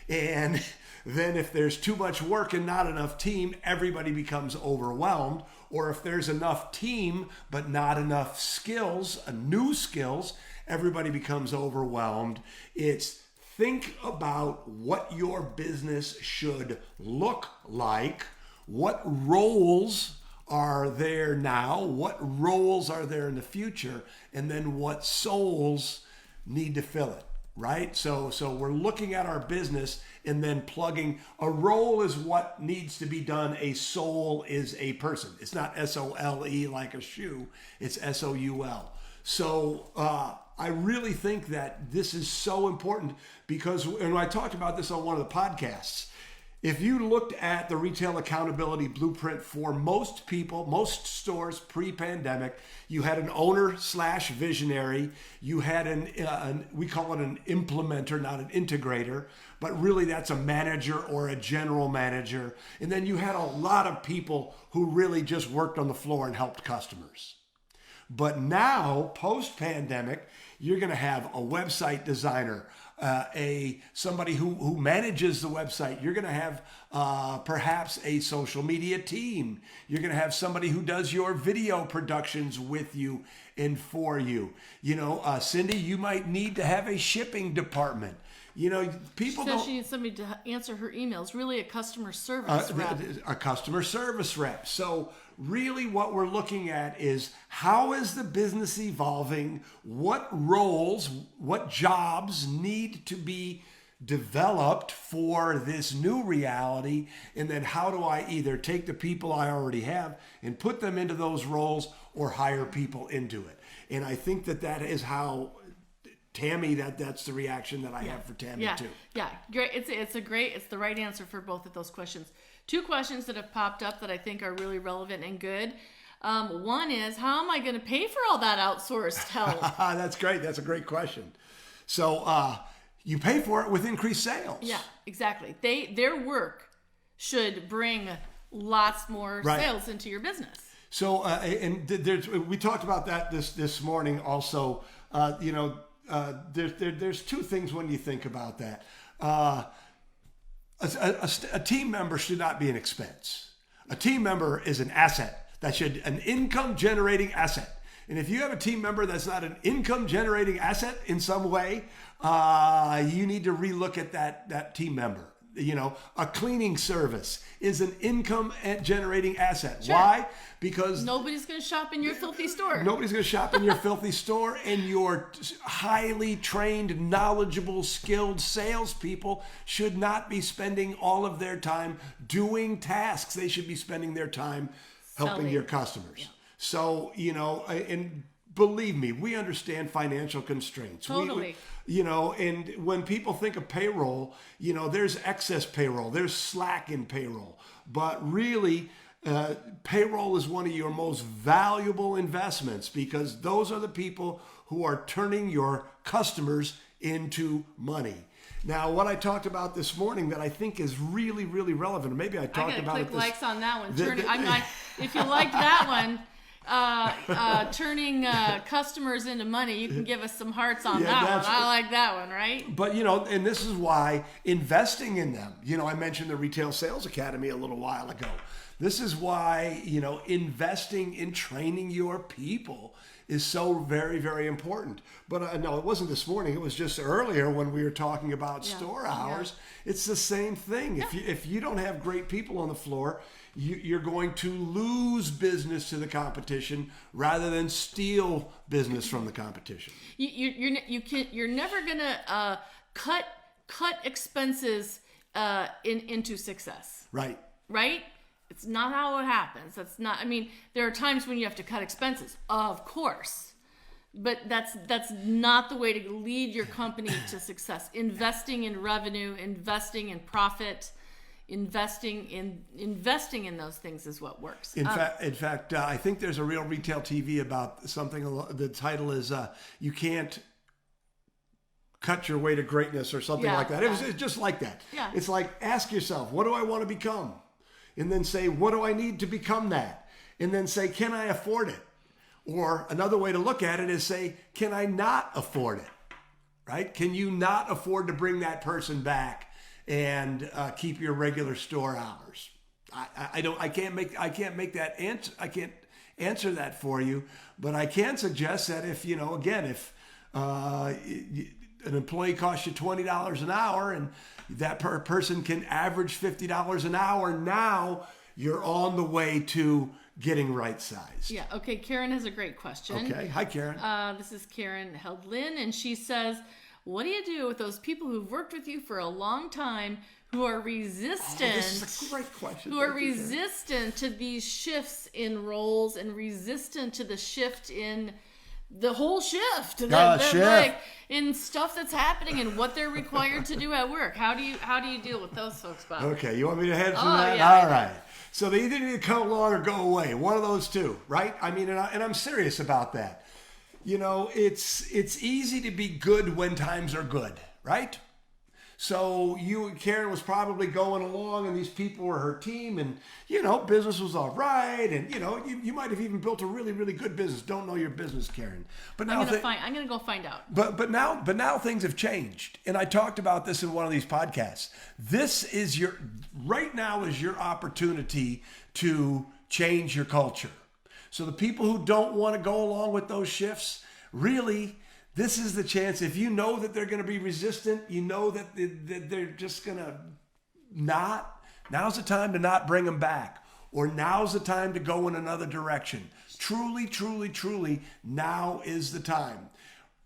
A: And then if there's too much work and not enough team, everybody becomes overwhelmed. Or if there's enough team but not enough skills, new skills, everybody becomes overwhelmed. It's think about what your business should look like. What roles are there now? What roles are there in the future? And then what souls need to fill it, right? So we're looking at our business and then plugging. A role is what needs to be done. A soul is a person. It's not S-O-L-E like a shoe. It's S-O-U-L. So I really think that this is so important because, and I talked about this on one of the podcasts, if you looked at the retail accountability blueprint for most people, most stores pre-pandemic, you had an owner/visionary, you had we call it an implementer, not an integrator, but really that's a manager or a general manager. And then you had a lot of people who really just worked on the floor and helped customers. But now, post-pandemic, you're going to have a website designer, somebody who manages the website. You're going to have perhaps a social media team. You're going to have somebody who does your video productions with you and for you. Cindy, you might need to have a shipping department. People don't.
B: She needs somebody to answer her emails. Really, a customer service rep.
A: A customer service rep. So really what we're looking at is how is the business evolving? What roles, what jobs need to be developed for this new reality? And then how do I either take the people I already have and put them into those roles or hire people into it? And I think that is how Tammy, that's the reaction that I have for Tammy too.
B: Yeah, great. It's the right answer for both of those questions. Two questions that have popped up that I think are really relevant and good. One is, how am I going to pay for all that outsourced help?
A: That's great. That's a great question. So you pay for it with increased sales.
B: Yeah, exactly. Their work should bring lots more sales into your business. So,
A: we talked about that this morning also. there's two things when you think about that. A team member should not be an expense. A team member is an asset. An income generating asset. And if you have a team member that's not an income generating asset in some way, you need to relook at that team member. A cleaning service is an income generating asset.
B: Sure.
A: Why? Because
B: nobody's going to shop in your filthy store.
A: Nobody's going to shop in your filthy store, and your highly trained, knowledgeable, skilled salespeople should not be spending all of their time doing tasks. They should be spending their time helping your customers. Yeah. So, and believe me, we understand financial constraints.
B: Totally.
A: And when people think of payroll, there's excess payroll, there's slack in payroll. But really, payroll is one of your most valuable investments, because those are the people who are turning your customers into money. Now, what I talked about this morning that I think is really, really relevant, maybe I talked about it.
B: I gotta click likes on that one. If you liked that one, turning customers into money, you can give us some hearts on that one. I like that one, right?
A: But, and this is why investing in them, I mentioned the Retail Sales Academy a little while ago. This is why, investing in training your people is so very, very important. But no, it wasn't this morning. It was just earlier when we were talking about store hours. Yeah. It's the same thing. Yeah. If you don't have great people on the floor, you're going to lose business to the competition rather than steal business from the competition.
B: You're never gonna cut expenses into success.
A: Right.
B: Right. It's not how it happens. There are times when you have to cut expenses, of course, but that's not the way to lead your company to success. Investing in revenue, investing in profit, investing in those things is what works.
A: In fact, I think there's a Real Retail TV about something. The title is "You Can't Cut Your Way to Greatness" or something like that. It's just like that.
B: Yeah.
A: It's like, ask yourself, what do I want to become? And then say, what do I need to become that? And then say, can I afford it? Or another way to look at it is say, can I not afford it? Right? Can you not afford to bring that person back and keep your regular store hours? I can't answer that for you, but I can suggest that if an employee costs you $20 an hour and that person can average $50 an hour, now you're on the way to getting right-sized.
B: Yeah, okay, Karen has a great question.
A: Okay, hi Karen.
B: This is Karen Heldlin, and she says, what do you do with those people who've worked with you for a long time who are resistant?
A: This is a great question.
B: Who are resistant to these shifts in roles and resistant to the shift in the whole shift, like in stuff that's happening and what they're required to do at work. How do you deal with those folks, Bob?
A: Okay, you want me to head from that?
B: Yeah,
A: all right. So they either need to come along or go away. One of those two, right? And I'm serious about that. It's easy to be good when times are good, right? So Karen was probably going along, and these people were her team, and business was all right, and you might have even built a really, really good business. Don't know your business, Karen, but now
B: I'm gonna go find out.
A: But now things have changed, and I talked about this in one of these podcasts. Right now is your opportunity to change your culture. So the people who don't want to go along with those shifts, really, this is the chance. If you know that they're going to be resistant, you know that they're just going to not, now's the time to not bring them back. Or now's the time to go in another direction. Truly, truly, truly, now is the time.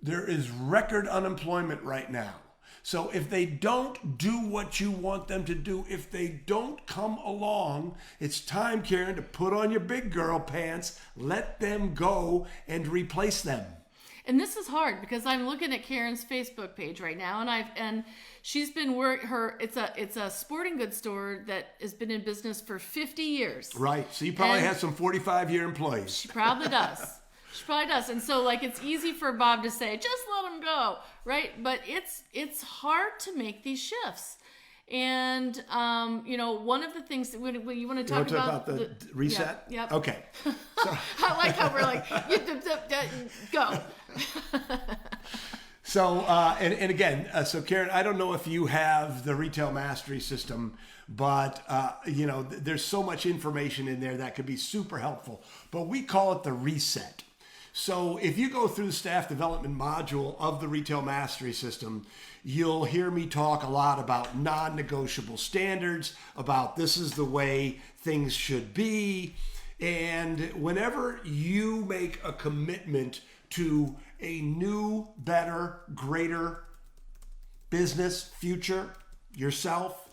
A: There is record unemployment right now. So if they don't do what you want them to do, if they don't come along, it's time, Karen, to put on your big girl pants, let them go, and replace them.
B: And this is hard because I'm looking at Karen's Facebook page right now, and she's been it's a sporting goods store that has been in business for 50 years.
A: Right. So you probably have some 45-year employees.
B: She probably does. She probably does. And so it's easy for Bob to say, just let them go, right? But it's hard to make these shifts. And one of the things that when you want to talk about
A: the reset.
B: Yeah. Yep.
A: Okay. So,
B: I like how we're like, go.
A: So, and again, so Karen, I don't know if you have the Retail Mastery System, but, there's so much information in there that could be super helpful. But we call it the reset. So if you go through the staff development module of the Retail Mastery System, you'll hear me talk a lot about non-negotiable standards, about this is the way things should be. And whenever you make a commitment to a new, better, greater business future, yourself,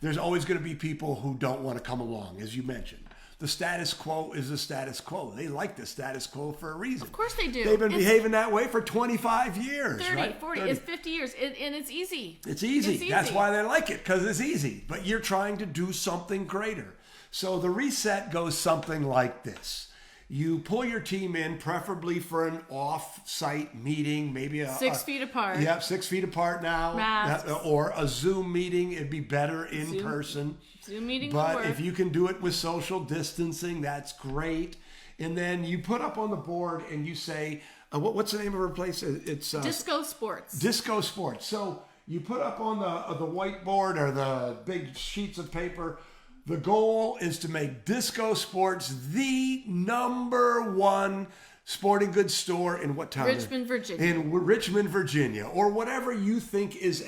A: there's always going to be people who don't want to come along, as you mentioned. The status quo is the status quo. They like the status quo for a reason.
B: Of course they do.
A: They've been behaving that way for 25 years,
B: 30,
A: right?
B: 40, 30. It's 50 years, and it's easy.
A: It's easy. That's why they like it, because it's easy. But you're trying to do something greater. So the reset goes something like this. You pull your team in, preferably for an off-site meeting, maybe
B: 6 feet apart.
A: Yep, 6 feet apart now.
B: Masks.
A: Or a Zoom meeting. It'd be better in person.
B: Zoom meeting
A: But
B: will work.
A: if you can do it with social distancing, that's great. And then you put up on the board and you say, what's the name of her place? It's
B: Disco Sports.
A: Disco Sports. So you put up on the whiteboard or the big sheets of paper, the goal is to make Disco Sports the #1 sporting goods store in what town?
B: Richmond, Virginia.
A: In Richmond, Virginia, or whatever you think is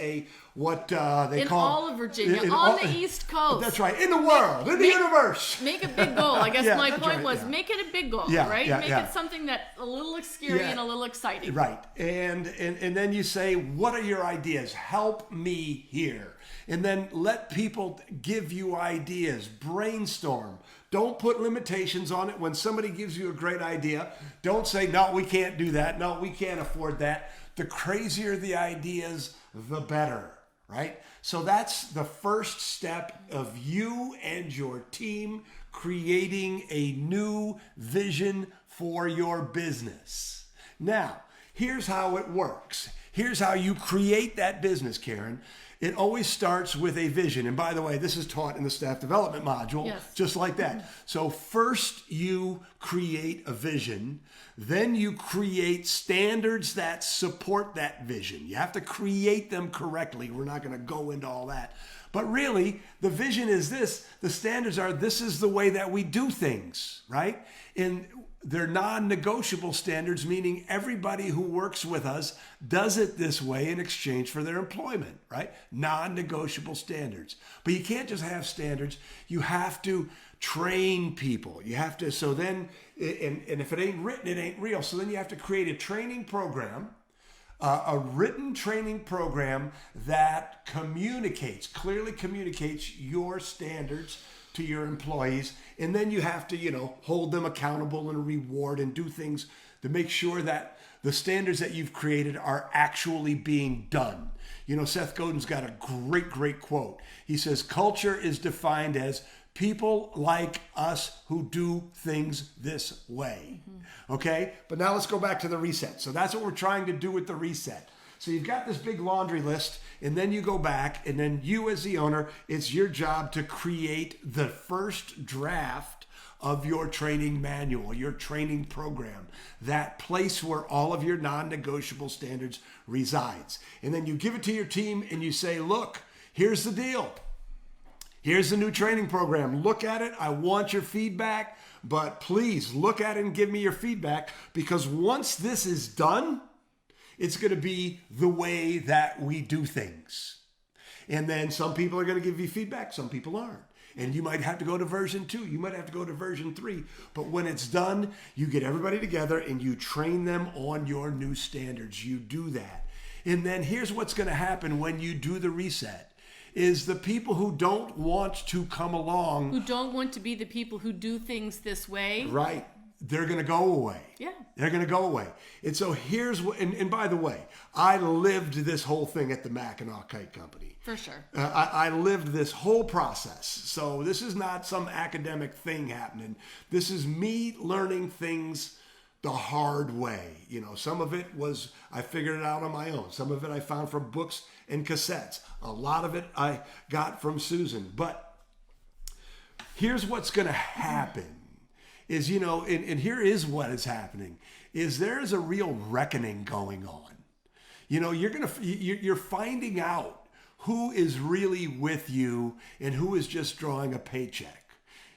A: what they
B: in
A: call
B: all of Virginia, on the East Coast.
A: That's right, in the world, in the universe.
B: Make a big goal. I guess
A: Yeah,
B: my
A: that's
B: point
A: right,
B: was
A: yeah.
B: make it a big goal,
A: Yeah,
B: right?
A: yeah,
B: Make
A: yeah.
B: it something that's a little scary
A: Yeah.
B: and a little exciting.
A: Right, and then you say, what are your ideas? Help me here. And then let people give you ideas, brainstorm. Don't put limitations on it. When somebody gives you a great idea, don't say, no, we can't do that. No, we can't afford that. The crazier the ideas, the better, right? So that's the first step of you and your team creating a new vision for your business. Now, here's how it works. Here's how you create that business, Karen. It always starts with a vision. And by the way, this is taught in the staff development module,
B: Yes.
A: just like that. So first you create a vision, then you create standards that support that vision. You have to create them correctly. We're not going to go into all that. But really, the vision is this. The standards are, this is the way that we do things, right? And they're non-negotiable standards, meaning everybody who works with us does it this way in exchange for their employment, right? Non-negotiable standards. But you can't just have standards. You have to train people. You have to, so then, and if it ain't written, it ain't real. So then you have to create a training program, a written training program that clearly communicates your standards to your employees. And then you have to, hold them accountable and reward and do things to make sure that the standards that you've created are actually being done. Seth Godin's got a great quote. He says, culture is defined as people like us who do things this way. Mm-hmm. Okay? But now let's go back to the reset. So that's what we're trying to do with the reset. So you've got this big laundry list, and then you go back, and then you as the owner, it's your job to create the first draft of your training manual, your training program, that place where all of your non-negotiable standards resides. And then you give it to your team and you say, look, here's the deal. Here's the new training program. Look at it. I want your feedback, but please look at it and give me your feedback, because once this is done, it's going to be the way that we do things. And then some people are going to give you feedback, some people aren't. And you might have to go to version 2. You might have to go to version 3. But when it's done, you get everybody together and you train them on your new standards. You do that. And then here's what's going to happen when you do the reset, is the people who don't want to come along.
B: Who don't want to be the people who do things this way.
A: Right. They're going to go away.
B: Yeah.
A: They're going to go away. And so here's what, and by the way, I lived this whole thing at the Mackinac Kite Company.
B: For sure.
A: I lived this whole process. So this is not some academic thing happening. This is me learning things the hard way. Some of it was, I figured it out on my own. Some of it I found from books and cassettes. A lot of it I got from Susan. But here's what's going to happen. Is, and here is what is happening, is there is a real reckoning going on. You know, you're finding out who is really with you and who is just drawing a paycheck.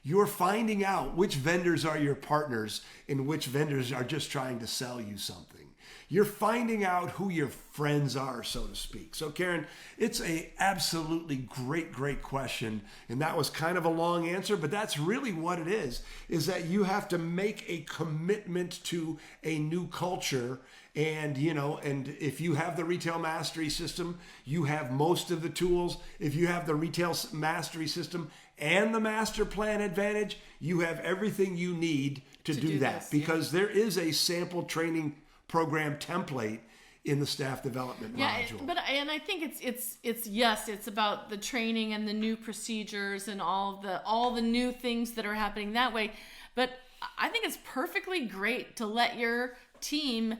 A: You're finding out which vendors are your partners and which vendors are just trying to sell you something. You're finding out who your friends are, so to speak. So Karen, it's a absolutely great question. And that was kind of a long answer, but that's really what it is that you have to make a commitment to a new culture. And, you know, and if you have the retail mastery system, you have most of the tools. If you have the retail mastery system and the master plan advantage, you have everything you need to do that this, because there is a sample training program template in the staff development module.
B: And I think it's about the training and the new procedures and all the new things that are happening that way. But I think it's perfectly great to let your team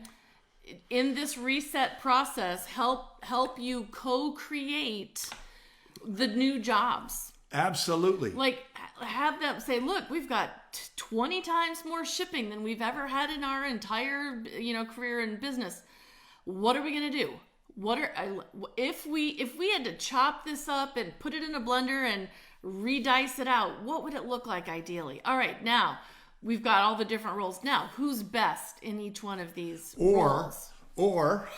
B: in this reset process help you co-create the new jobs.
A: Absolutely.
B: Like, have them say, look, we've got 20 times more shipping than we've ever had in our entire, career in business. What are we going to do? If we had to chop this up and put it in a blender and redice it out, what would it look like ideally? All right, now we've got all the different roles. Now, who's best in each one of these roles?
A: Or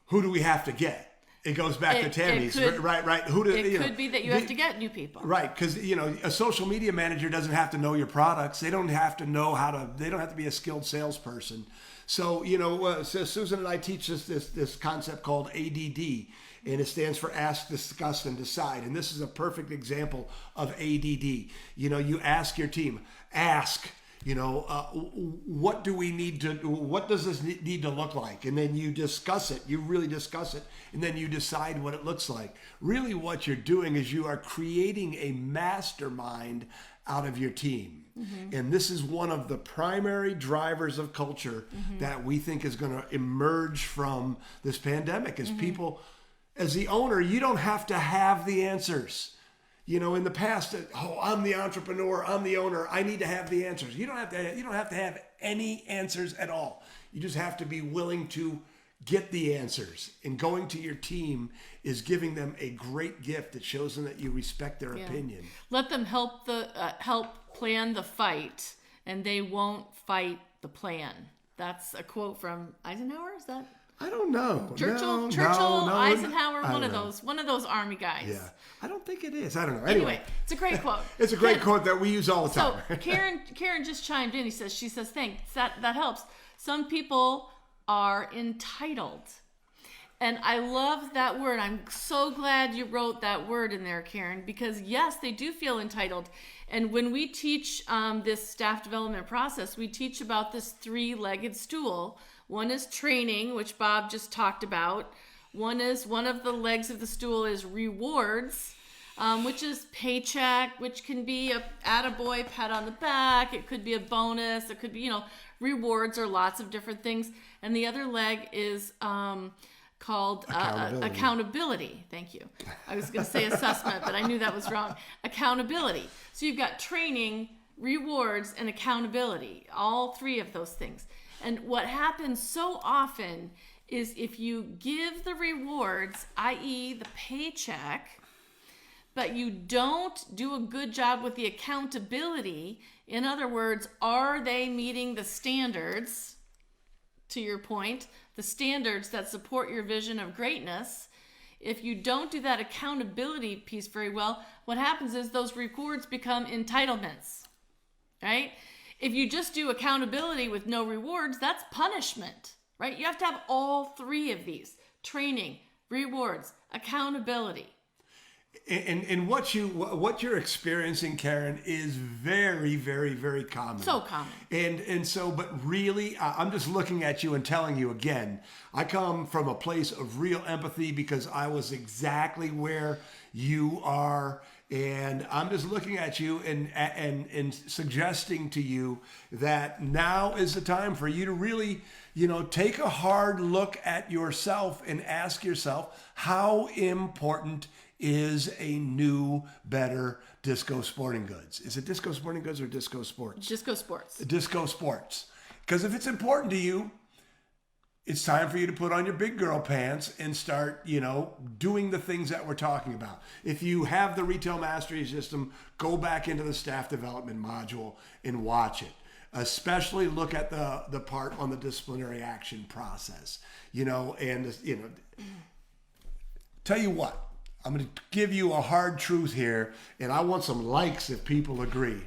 A: who do we have to get? It goes back to Tammy's, right?
B: It could be that you have to get new people,
A: right? Because a social media manager doesn't have to know your products. They don't have to know They don't have to be a skilled salesperson. So so Susan and I teach this concept called ADD, and it stands for Ask, Discuss, and Decide. And this is a perfect example of ADD. You ask your team, what do we need to? What does this need to look like? And then you discuss it. You really discuss it, and then you decide what it looks like. Really, what you're doing is you are creating a mastermind out of your team, and this is one of the primary drivers of culture that we think is going to emerge from this pandemic. Is people, as the owner, you don't have to have the answers. In the past, I'm the entrepreneur, I'm the owner, I need to have the answers. You don't have to have any answers at all. You just have to be willing to get the answers. And going to your team is giving them a great gift that shows them that you respect their opinion.
B: Let them help plan the fight, and they won't fight the plan. That's a quote from Eisenhower. Is that?
A: I don't know.
B: Churchill, Eisenhower, one of those army guys.
A: Yeah, I don't think it is. I don't know.
B: Anyway, it's a great quote.
A: It's a great quote that we use all the time.
B: So Karen just chimed in. She says, thanks. That helps. Some people are entitled, and I love that word. I'm so glad you wrote that word in there, Karen, because yes, they do feel entitled. And when we teach this staff development process, we teach about this three-legged stool. One is training, which Bob just talked about. One of the legs of the stool is rewards, which is paycheck, which can be a attaboy, pat on the back. It could be a bonus. It could be, rewards or lots of different things. And the other leg is called accountability. Thank you. I was going to say assessment, but I knew that was wrong. Accountability. So you've got training, rewards, and accountability. All three of those things. And what happens so often is if you give the rewards, i.e. the paycheck, but you don't do a good job with the accountability, in other words, are they meeting the standards, to your point, the standards that support your vision of greatness? If you don't do that accountability piece very well, what happens is those rewards become entitlements, right? If you just do accountability with no rewards, that's punishment, right? You have to have all three of these: training, rewards, accountability.
A: And what you're experiencing, Karen, is very, very, very common.
B: So common.
A: And so, but really, I'm just looking at you and telling you again, I come from a place of real empathy because I was exactly where you are. And I'm just looking at you and suggesting to you that now is the time for you to really, take a hard look at yourself and ask yourself, how important is a new, better Disco Sporting Goods? Is it Disco Sporting Goods or Disco Sports?
B: Disco Sports.
A: Disco Sports. Because if it's important to you, it's time for you to put on your big girl pants and start, doing the things that we're talking about. If you have the Retail Mastery System, go back into the staff development module and watch it. Especially look at the part on the disciplinary action process, tell you what, I'm going to give you a hard truth here, and I want some likes if people agree.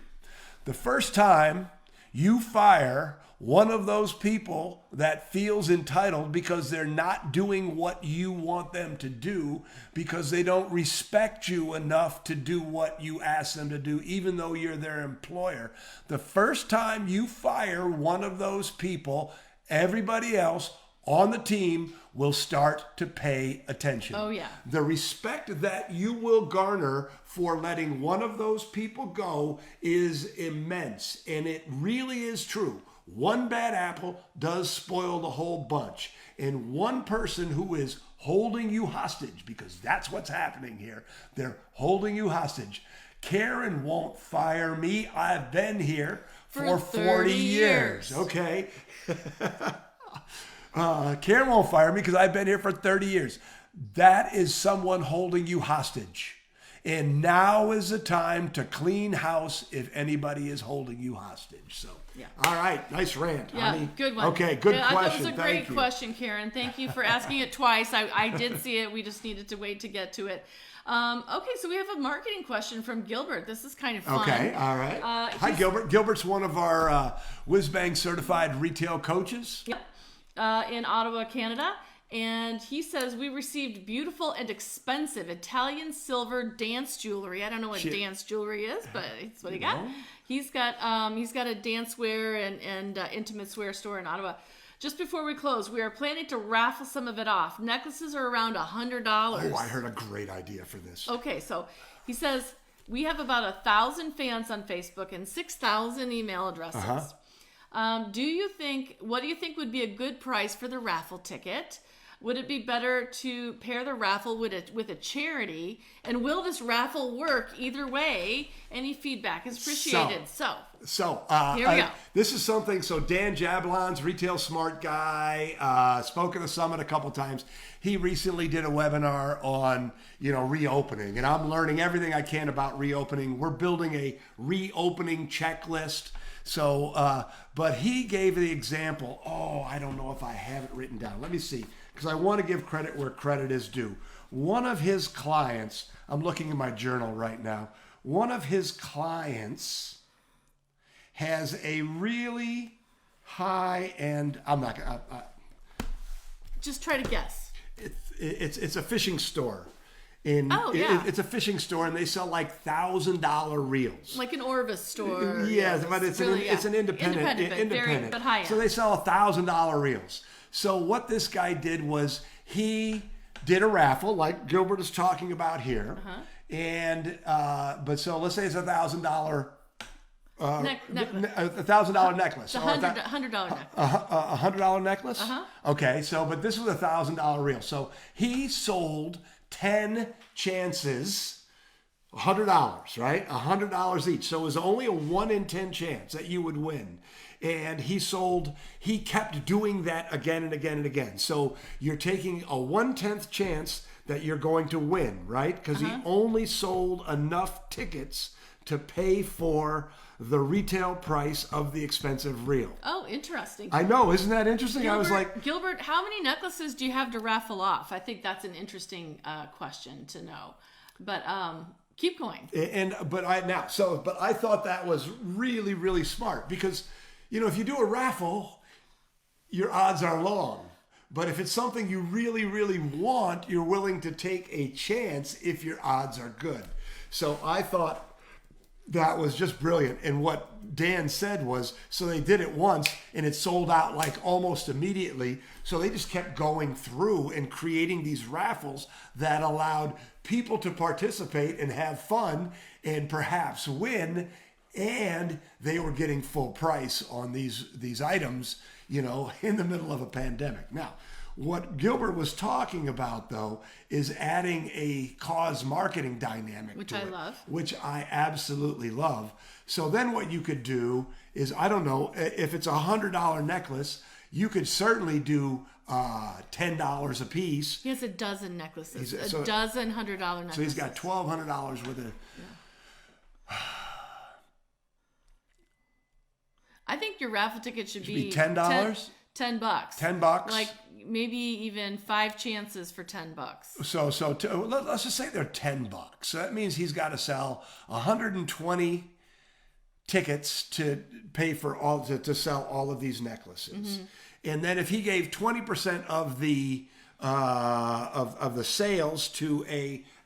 A: The first time you fire one of those people that feels entitled because they're not doing what you want them to do, because they don't respect you enough to do what you ask them to do, even though you're their employer. The first time you fire one of those people, everybody else on the team will start to pay attention.
B: Oh, yeah.
A: The respect that you will garner for letting one of those people go is immense. And it really is true. One bad apple does spoil the whole bunch. And one person who is holding you hostage, because that's what's happening here, they're holding you hostage. Karen won't fire me. I've been here for 40 years. Okay. Karen won't fire me because I've been here for 30 years. That is someone holding you hostage. And now is the time to clean house if anybody is holding you hostage. So,
B: yeah.
A: All right. Nice rant,
B: yeah,
A: honey.
B: Good one.
A: Okay, good question.
B: That was a great question, Karen. Thank you for asking it twice. I did see it. We just needed to wait to get to it. Okay, so we have a marketing question from Gilbert. This is kind of fun.
A: Okay, all right. Hi, Gilbert. Gilbert's one of our WhizBang certified retail coaches.
B: Yep. In Ottawa, Canada. And he says, we received beautiful and expensive Italian silver dance jewelry. I don't know what dance jewelry is, but it's what he got. He's got a dancewear and intimate wear store in Ottawa. Just before we close, we are planning to raffle some of it off. Necklaces are around $100.
A: Oh, I heard a great idea for this.
B: Okay, so he says, we have about 1,000 fans on Facebook and 6,000 email addresses. What do you think would be a good price for the raffle ticket? Would it be better to pair the raffle with a charity? And will this raffle work either way? Any feedback is appreciated. So here we go.
A: This is something. So Dan Jablon's Retail Smart Guy, spoke at the summit a couple times. He recently did a webinar on reopening, and I'm learning everything I can about reopening. We're building a reopening checklist. So, but he gave the example. Oh, I don't know if I have it written down. Let me see, because I want to give credit where credit is due. One of his clients, I'm looking in my journal right now. One of his clients has a really high end. I'm not gonna.
B: Just try to guess.
A: It's a fishing store. It's a fishing store, and they sell like $1,000 reels,
B: like an Orvis store.
A: Yes, but it's an independent,
B: but high end.
A: So they sell $1,000 reels. So what this guy did was he did a raffle, like Gilbert is talking about here, and but so let's say it's $1,000.
B: Necklace.
A: $1,000 necklace.
B: $100 necklace.
A: $100 necklace. Okay, so but this was a $1,000 reel. So he sold 10 chances, $100, right? $100 each. So it was only a 1 in 10 chance that you would win. And he kept doing that again and again and again. So you're taking a 1/10 chance that you're going to win, right? Because he only sold enough tickets to pay for the retail price of the expensive reel.
B: Oh, interesting.
A: I know. Isn't that interesting?
B: Gilbert,
A: I was like,
B: Gilbert, how many necklaces do you have to raffle off? I think that's an interesting question to know. But keep going. But
A: I thought that was really, really smart because, if you do a raffle, your odds are long. But if it's something you really, really want, you're willing to take a chance if your odds are good. So I thought that was just brilliant. And what Dan said was, so they did it once and it sold out like almost immediately. So they just kept going through and creating these raffles that allowed people to participate and have fun and perhaps win. And they were getting full price on these items, in the middle of a pandemic. Now, what Gilbert was talking about, though, is adding a cause marketing dynamic
B: which
A: to
B: I
A: it,
B: love.
A: which I absolutely love. So then what you could do is, I don't know, if it's a $100 necklace, you could certainly do $10 a piece.
B: He has a dozen necklaces.
A: He's-
B: a dozen $100 necklaces.
A: So he's got $1,200 worth of...
B: I think your raffle ticket should be
A: $10?
B: $10.
A: $10?
B: Like maybe even 5 chances for $10.
A: Let's just say they're $10. So that means he's got to sell 120 tickets to pay for to sell all of these necklaces. And then if he gave 20% of the sales to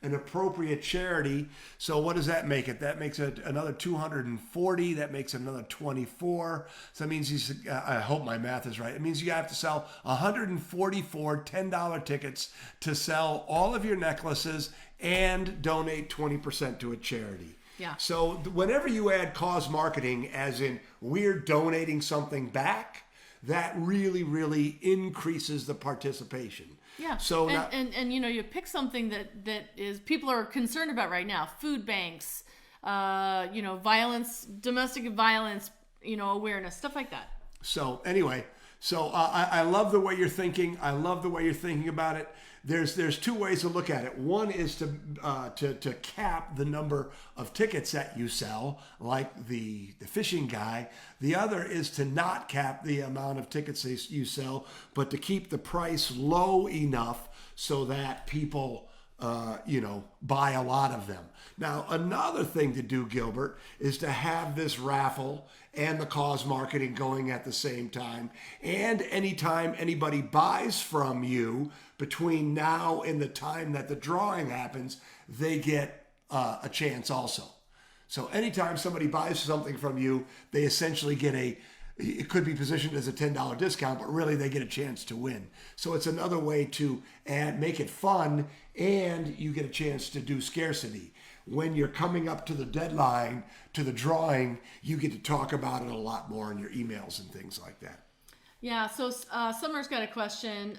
A: an appropriate charity, so what does that make it? That makes it another 240. That makes it another 24. So that means I hope my math is right. It means you have to sell 144 $10 tickets to sell all of your necklaces and donate 20% to a charity.
B: Yeah.
A: So whenever you add cause marketing, as in we're donating something back, that really, really increases the participation.
B: Yeah.
A: So
B: and you pick something that is people are concerned about right now. Food banks, violence, domestic violence, awareness, stuff like that.
A: So anyway, I love the way you're thinking. I love the way you're thinking about it. There's 2 ways to look at it. One is to cap the number of tickets that you sell, like the fishing guy. The other is to not cap the amount of tickets you sell, but to keep the price low enough so that people buy a lot of them. Now, another thing to do, Gilbert, is to have this raffle and the cause marketing going at the same time. And anytime anybody buys from you between now and the time that the drawing happens, they get a chance also. So anytime somebody buys something from you, they essentially get it could be positioned as a $10 discount, but really they get a chance to win. So it's another way to make it fun, and you get a chance to do scarcity. When you're coming up to the deadline, to the drawing, you get to talk about it a lot more in your emails and things like that.
B: Yeah, so Summer's got a question.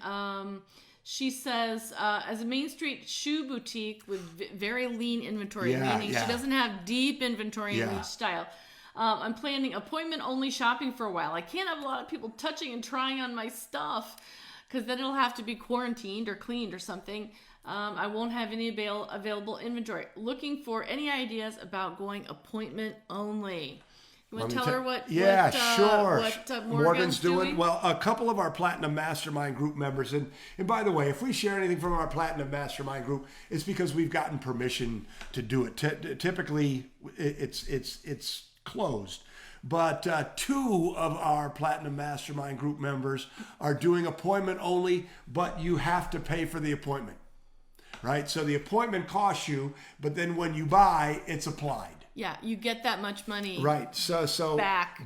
B: She says, as a Main Street shoe boutique with very lean inventory, meaning she doesn't have deep inventory in each style, I'm planning appointment-only shopping for a while. I can't have a lot of people touching and trying on my stuff because then it'll have to be quarantined or cleaned or something. I won't have any available inventory. Looking for any ideas about going appointment only. You want to tell her what Morgan's doing?
A: Well, a couple of our Platinum Mastermind Group members, and by the way, if we share anything from our Platinum Mastermind Group, it's because we've gotten permission to do it. Typically, it's closed. But 2 of our Platinum Mastermind Group members are doing appointment only, but you have to pay for the appointment. Right? So the appointment costs you, but then when you buy, it's applied.
B: Yeah, you get that much money.
A: Right. So
B: back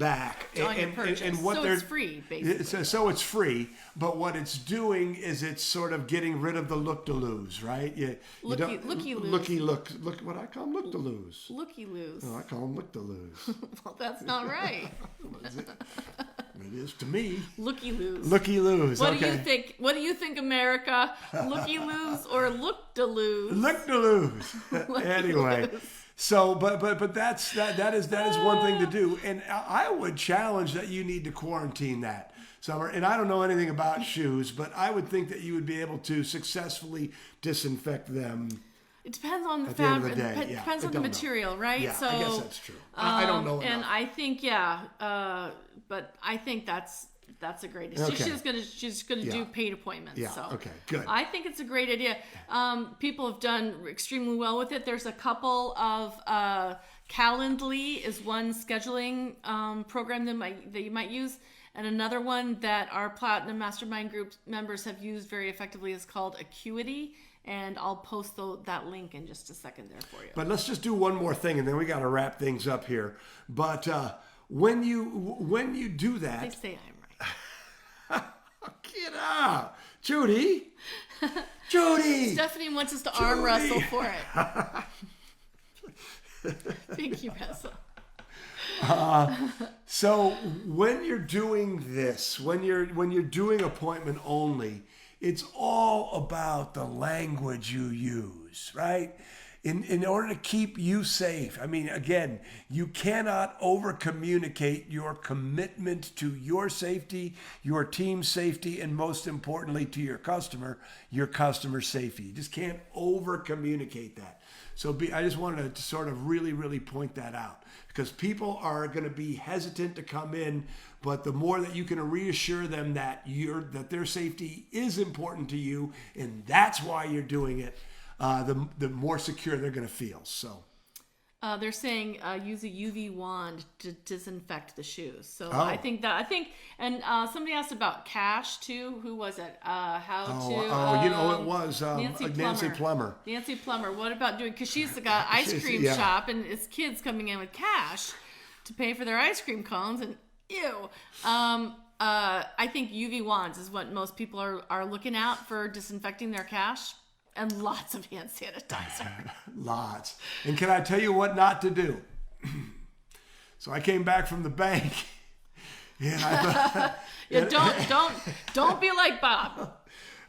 A: on
B: your purchase.
A: And what
B: it's free, basically.
A: So it's free, but what it's doing is it's sort of getting rid of the look-to-lose, right?
B: Looky-loos.
A: Look what I call them, look-to-lose.
B: Looky-loos.
A: No, I call them look-to-lose.
B: Well, that's not right.
A: It is to me.
B: Looky-loos.
A: Looky-loos.
B: What do you think? What do you think, America? Looky-loos or look-to-lose?
A: Look-to-lose. Anyway. So, but that is one thing to do, and I would challenge that you need to quarantine that, Summer. And I don't know anything about shoes, but I would think that you would be able to successfully disinfect them.
B: It depends on the
A: At
B: fabric.
A: the end of the day.
B: It depends on the material, right?
A: Yeah,
B: so,
A: I guess that's true. I don't know enough.
B: And I think, but I think that's a great idea.
A: Okay.
B: She's gonna do paid appointments.
A: Yeah.
B: So
A: Okay. Good.
B: I think it's a great idea. People have done extremely well with it. There's a couple of Calendly is one scheduling program that you might use, and another one that our Platinum Mastermind Group members have used very effectively is called Acuity. And I'll post that link in just a second there for you.
A: But let's just do one more thing, and then we got to wrap things up here. But when you do that,
B: They say I'm right.
A: Get up, Judy. Judy.
B: Stephanie wants us to arm wrestle for it. Thank you, Ressa.
A: So when you're doing this, when you're doing appointment only, it's all about the language you use, right? in order to keep you safe. I mean, again, you cannot over communicate your commitment to your safety, your team's safety, and most importantly to your customer's safety. You just can't over communicate that. So I just wanted to sort of really, really point that out, because people are going to be hesitant to come in, but the more that you can reassure them that their safety is important to you and that's why you're doing it, the more secure they're going to feel. So
B: they're saying use a UV wand to disinfect the shoes. So I think, and somebody asked about cash too. Who was it?
A: It was Nancy Plummer.
B: Nancy Plummer. What about doing? Because she's got ice cream shop, and it's kids coming in with cash to pay for their ice cream cones, and ew. I think UV wands is what most people are looking at for disinfecting their cash. And lots of hand sanitizer.
A: Lots. And can I tell you what not to do? So I came back from the bank. And I thought,
B: don't be like Bob.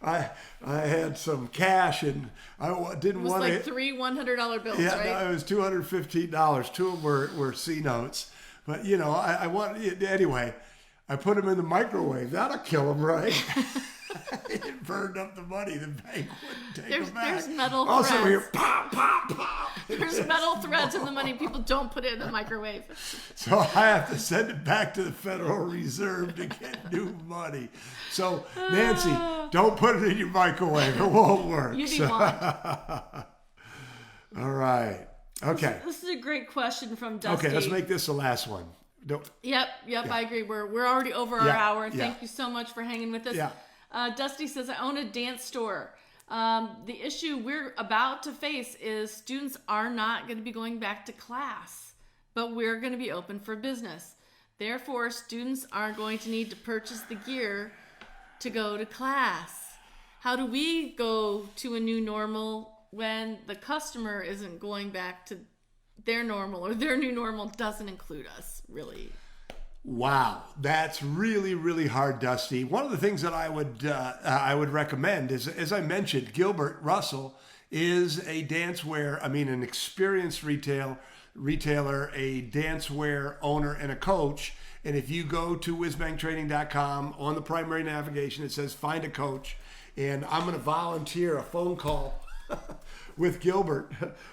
A: I had some cash and I didn't want to.
B: It was like three $100 bills,
A: yeah,
B: right?
A: No, it was $215. Two of them were C notes. But, I wanted, anyway, I put them in the microwave. That'll kill them, right? It burned up the money. The bank wouldn't take them back.
B: There's metal threads.
A: Also here, pop, pop, pop.
B: There's metal threads in the money. People don't put it in the microwave.
A: So I have to send it back to the Federal Reserve to get new money. So, Nancy, don't put it in your microwave. It won't work.
B: UV wand.
A: All right. Okay.
B: This is a great question from Dusty.
A: Okay, let's make this the last one.
B: Yep,
A: Yeah.
B: I agree. We're already over our hour. Thank you so much for hanging with us.
A: Yeah.
B: Dusty says, I own a dance store. The issue we're about to face is students are not going to be going back to class, but we're going to be open for business. Therefore, students are going to need to purchase the gear to go to class. How do we go to a new normal when the customer isn't going back to their normal, or their new normal doesn't include us, really?
A: Wow, that's really, really hard, Dusty. One of the things that I would recommend is, as I mentioned, Gilbert Russell is a an experienced retailer, a dancewear owner, and a coach. And if you go to WhizBangTraining.com, on the primary navigation, it says find a coach. And I'm going to volunteer a phone call with Gilbert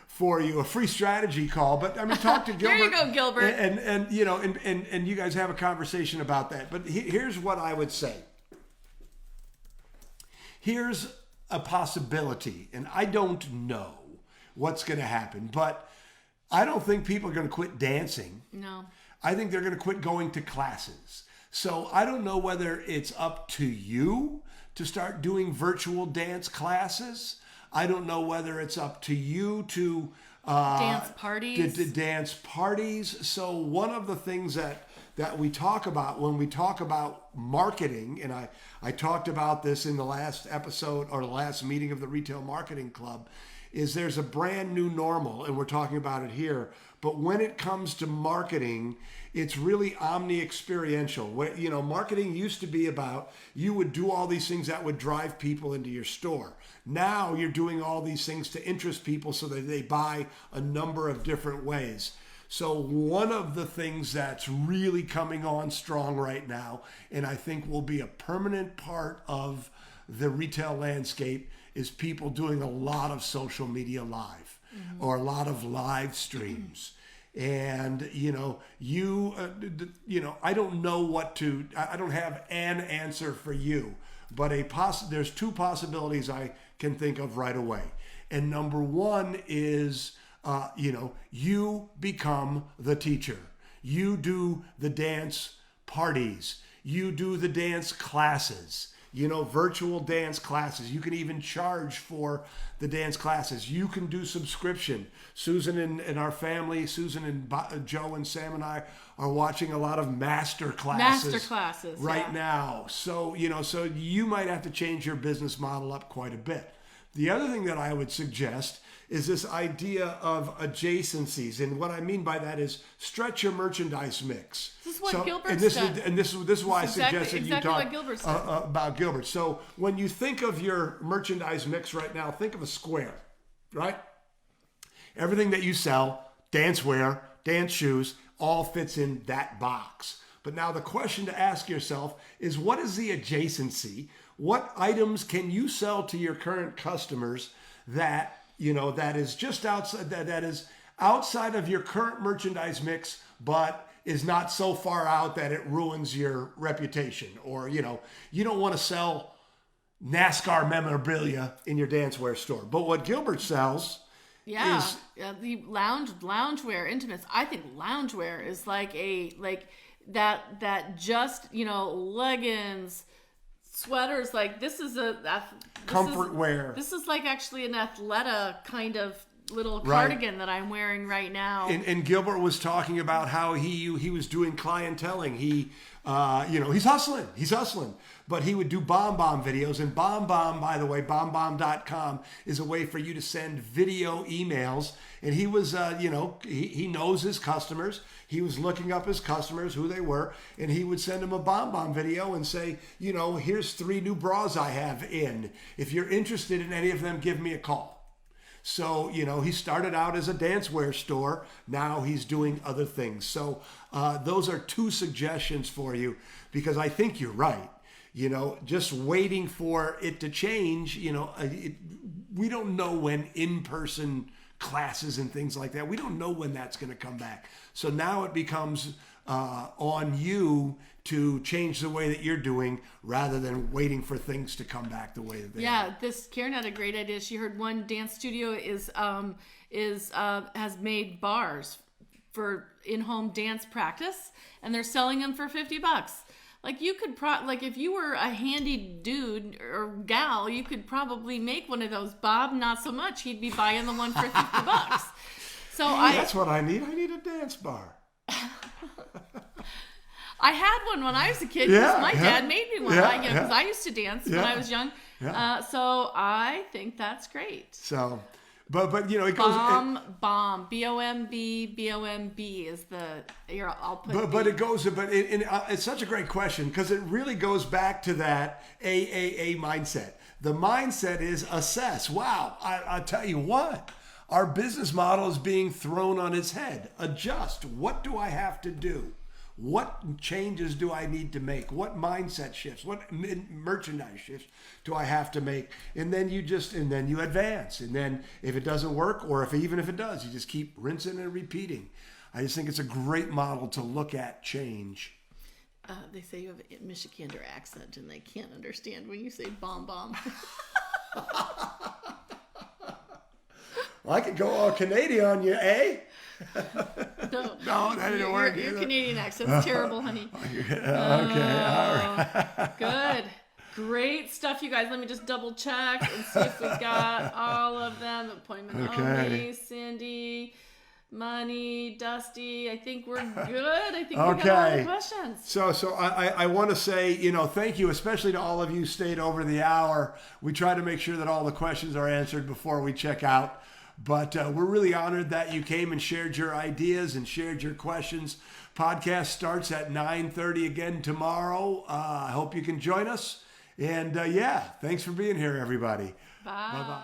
A: for you, a free strategy call. But talk to Gilbert.
B: There you go, Gilbert.
A: And you guys have a conversation about that. But here's what I would say. Here's a possibility, and I don't know what's going to happen, but I don't think people are going to quit dancing.
B: No.
A: I think they're going to quit going to classes. So I don't know whether it's up to you to start doing virtual dance classes. I don't know whether it's up to you to
B: dance parties.
A: To dance parties. So one of the things that we talk about when we talk about marketing, and I talked about this in the last episode or the last meeting of the Retail Marketing Club, is there's a brand new normal, and we're talking about it here. But when it comes to marketing, it's really omni-experiential. Marketing used to be about you would do all these things that would drive people into your store. Now you're doing all these things to interest people so that they buy a number of different ways. So one of the things that's really coming on strong right now, and I think will be a permanent part of the retail landscape, is people doing a lot of social media live, or a lot of live streams. And, I don't know I don't have an answer for you, but there's two possibilities I can think of right away. And number one is, you become the teacher. You do the dance parties. You do the dance classes. Virtual dance classes. You can even charge for the dance classes. You can do subscription. Susan and our family, Susan and Joe and Sam and I are watching a lot of master classes right now. So, so you might have to change your business model up quite a bit. The other thing that I would suggest is this idea of adjacencies. And what I mean by that is stretch your merchandise mix.
B: This is what Gilbert said.
A: This is why I suggested you talk
B: about
A: Gilbert. So when you think of your merchandise mix right now, think of a square, right? everything that you sell, dance wear, dance shoes, all fits in that box. But now the question to ask yourself is, what is the adjacency? What items can you sell to your current customers that, that is just outside, that is outside of your current merchandise mix, but is not so far out that it ruins your reputation? Or, you don't want to sell NASCAR memorabilia in your dancewear store. But what Gilbert sells is
B: the loungewear intimates. I think loungewear is like that just, leggings, sweaters, like this is
A: comfort wear.
B: This is like actually an Athleta kind of little cardigan that I'm wearing right now.
A: And Gilbert was talking about how he was doing clienteling. He's hustling. But he would do BombBomb videos. And BombBomb, by the way, BombBomb.com is a way for you to send video emails. And he was, he knows his customers. He was looking up his customers, who they were. And he would send them a BombBomb video and say, here's 3 new bras I have in. If you're interested in any of them, give me a call. So, he started out as a dancewear store. Now he's doing other things. So those are 2 suggestions for you, because I think you're right. Just waiting for it to change, we don't know when in-person classes and things like that, we don't know when that's going to come back. So now it becomes on you to change the way that you're doing, rather than waiting for things to come back the way that they are.
B: Karen had a great idea. She heard one dance studio has made bars for in-home dance practice, and they're selling them for $50. Like you could if you were a handy dude or gal, you could probably make one of those. Bob, not so much. He'd be buying the one for $50. So
A: that's what I need. I need a dance bar.
B: I had one when I was a kid, because my dad made me one. Because I used to dance when I was young. So I think that's great.
A: So, but it goes.
B: Bomb, B-O-M-B is the. Here, I'll put.
A: But it goes. But it's such a great question, because it really goes back to that AAA mindset. The mindset is assess. Wow, I'll tell you what. Our business model is being thrown on its head. Adjust. What do I have to do? What changes do I need to make? What mindset shifts? What merchandise shifts do I have to make? And then you advance. And then if it doesn't work, or even if it does, you just keep rinsing and repeating. I just think it's a great model to look at change.
B: They say you have a Michigander accent, and they can't understand when you say bomb.
A: Well, I could go all Canadian on you, eh?
B: No,
A: that didn't work.
B: Your Canadian accent's terrible, honey.
A: Okay, all right.
B: Good. Great stuff, you guys. Let me just double check and see if we got all of them. Appointment only, Cindy, Money, Dusty. I think we're good. I think we got all the questions.
A: So I want to say, thank you, especially to all of you who stayed over the hour. We try to make sure that all the questions are answered before we check out. But we're really honored that you came and shared your ideas and shared your questions. Podcast starts at 9:30 again tomorrow. I hope you can join us. And thanks for being here, everybody.
B: Bye.
A: Bye-bye.